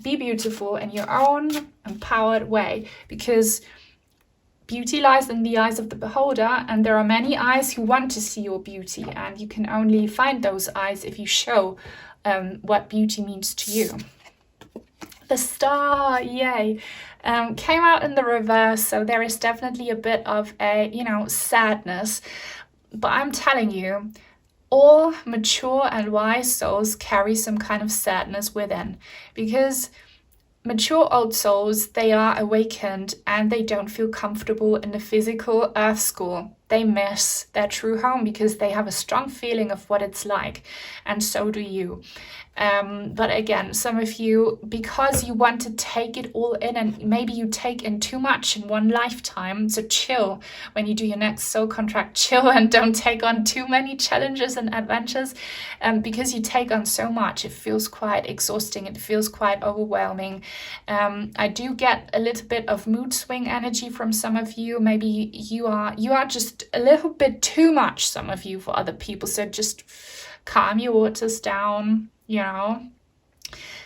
Be beautiful in your own empowered way, because beauty lies in the eyes of the beholder, and there are many eyes who want to see your beauty, and you can only find those eyes if you show what beauty means to you. The star, yay, came out in the reverse, so there is definitely a bit of a, sadness. But I'm telling you, all mature and wise souls carry some kind of sadness within, because mature old souls, they are awakened and they don't feel comfortable in the physical earth school. They miss their true home because they have a strong feeling of what it's like, and so do you. But again, some of you, because you want to take it all in, and maybe you take in too much in one lifetime, so chill when you do your next soul contract, chill and don't take on too many challenges and adventures, because you take on so much, it feels quite exhausting, it feels quite overwhelming. I do get a little bit of mood swing energy from some of you. Maybe you are just a little bit too much, some of you, for other people, so just calm your waters down.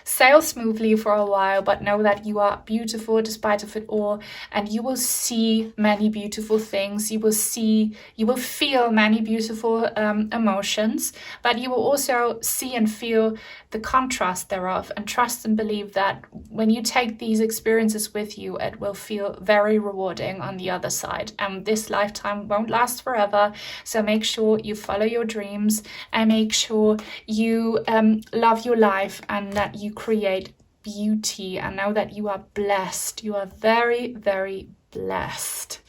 Sail smoothly for a while, but know that you are beautiful despite of it all, and you will see many beautiful things. You will feel many beautiful emotions, but you will also see and feel the contrast thereof, and trust and believe that when you take these experiences with you, it will feel very rewarding on the other side. And this lifetime won't last forever, so make sure you follow your dreams and make sure you love your life and that you create beauty, and know that you are blessed. You are very, very blessed.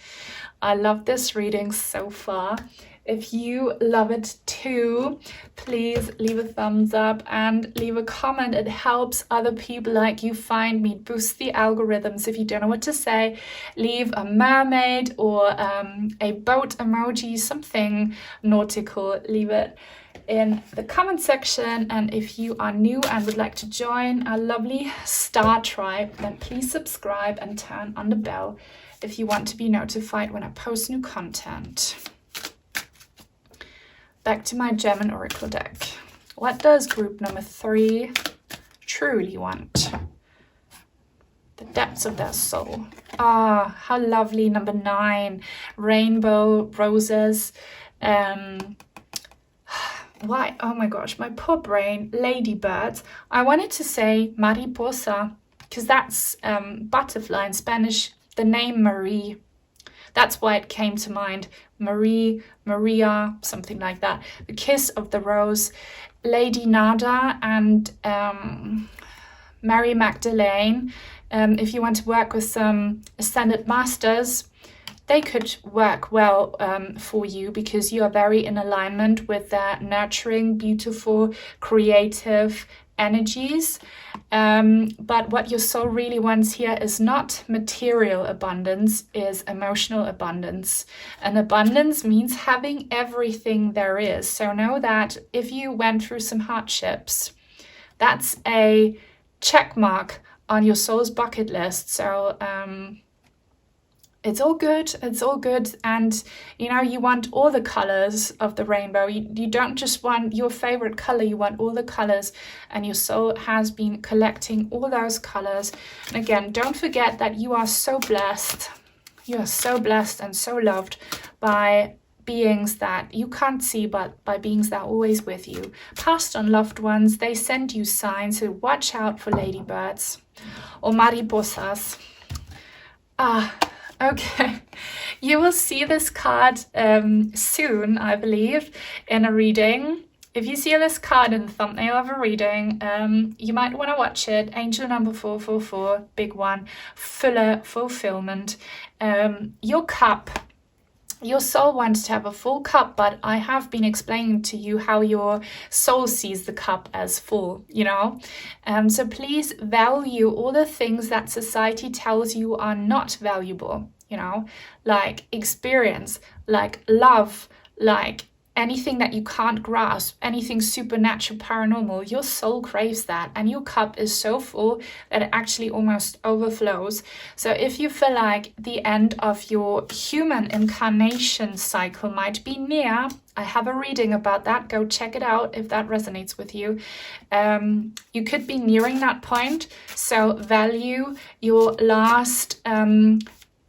I love this reading so far. If you love it too, please leave a thumbs up and leave a comment. It helps other people like you find me, boost the algorithms. If you don't know what to say, leave a mermaid or a boat emoji, something nautical. Leave it in the comment section. And if you are new and would like to join our lovely star tribe, then please subscribe and turn on the bell if you want to be notified when I post new content. Back to my German Oracle deck. What does group number 3 truly want? The depths of their soul. Ah, how lovely. Number 9, rainbow roses. Why? Oh my gosh, my poor brain. Ladybirds. I wanted to say mariposa, because that's butterfly in Spanish. The name Marie. That's why it came to mind. Marie, Maria, something like that. The Kiss of the Rose, Lady Nada, and Mary Magdalene. If you want to work with some ascended masters, they could work well for you, because you are very in alignment with that nurturing, beautiful, creative energies. But what your soul really wants here is not material abundance, is emotional abundance. And abundance means having everything there is. So know that if you went through some hardships, that's a check mark on your soul's bucket list. So it's all good, it's all good. And you know, you want all the colors of the rainbow. You don't just want your favorite color, you want all the colors, and your soul has been collecting all those colors. And again, don't forget that you are so blessed. You are so blessed and so loved by beings that you can't see, but by beings that are always with you. Past on loved ones, they send you signs, so watch out for ladybirds or mariposas. Okay, you will see this card soon, I believe, in a reading. If you see this card in the thumbnail of a reading, you might want to watch it. Angel number 444, big one, fuller fulfillment. Your cup. Your soul wants to have a full cup, but I have been explaining to you how your soul sees the cup as full, you know? So please value all the things that society tells you are not valuable, you know? Like experience, like love, like anything that you can't grasp, anything supernatural, paranormal. Your soul craves that, and your cup is so full that it actually almost overflows. So if you feel like the end of your human incarnation cycle might be near, I have a reading about that. Go check it out if that resonates with you. You could be nearing that point, so value your last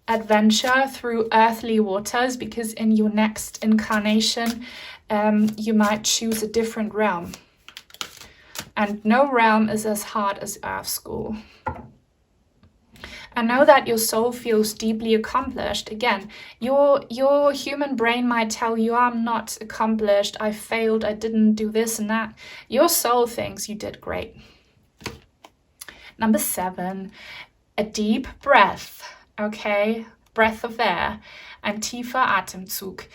adventure through earthly waters, because in your next incarnation you might choose a different realm, and no realm is as hard as Earth School. And know that your soul feels deeply accomplished. Again, your human brain might tell you, I'm not accomplished, I failed, I didn't do this and that. Your soul thinks you did great. Number 7, a deep breath. Okay, breath of air, ein tiefer Atemzug.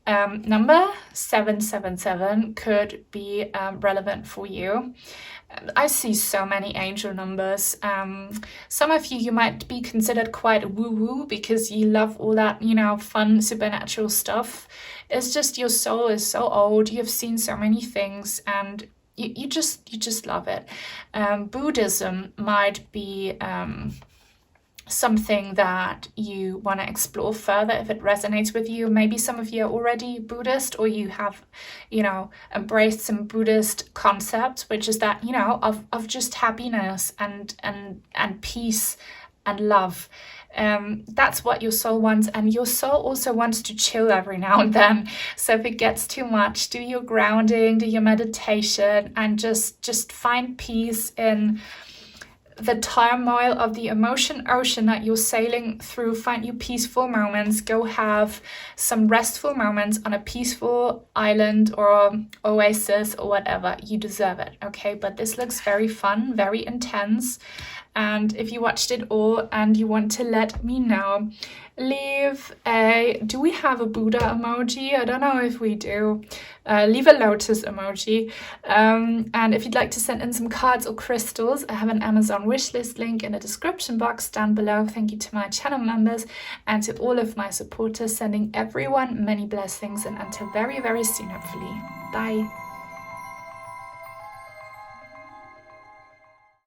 Number 777 could be relevant for you. I see so many angel numbers. Some of you might be considered quite woo-woo because you love all that, you know, fun supernatural stuff. It's just your soul is so old, you've seen so many things, and you just love it. Buddhism might be something that you want to explore further if it resonates with you. Maybe some of you are already Buddhist, or you have, you know, embraced some Buddhist concepts, which is that, you know, of just happiness and peace and love. That's what your soul wants, and your soul also wants to chill every now and then. So if it gets too much, do your grounding, do your meditation, and just find peace in the turmoil of the emotion ocean that you're sailing through. Find your peaceful moments. Go have some restful moments on a peaceful island or oasis or whatever. You deserve it, okay? But this looks very fun, very intense. And if you watched it all and you want to let me know, leave a, do we have a Buddha emoji? I don't know if we do. Leave a lotus emoji. And if you'd like to send in some cards or crystals, I have an Amazon wishlist link in the description box down below. Thank you to my channel members and to all of my supporters, sending everyone many blessings, and until very, very soon, hopefully. Bye.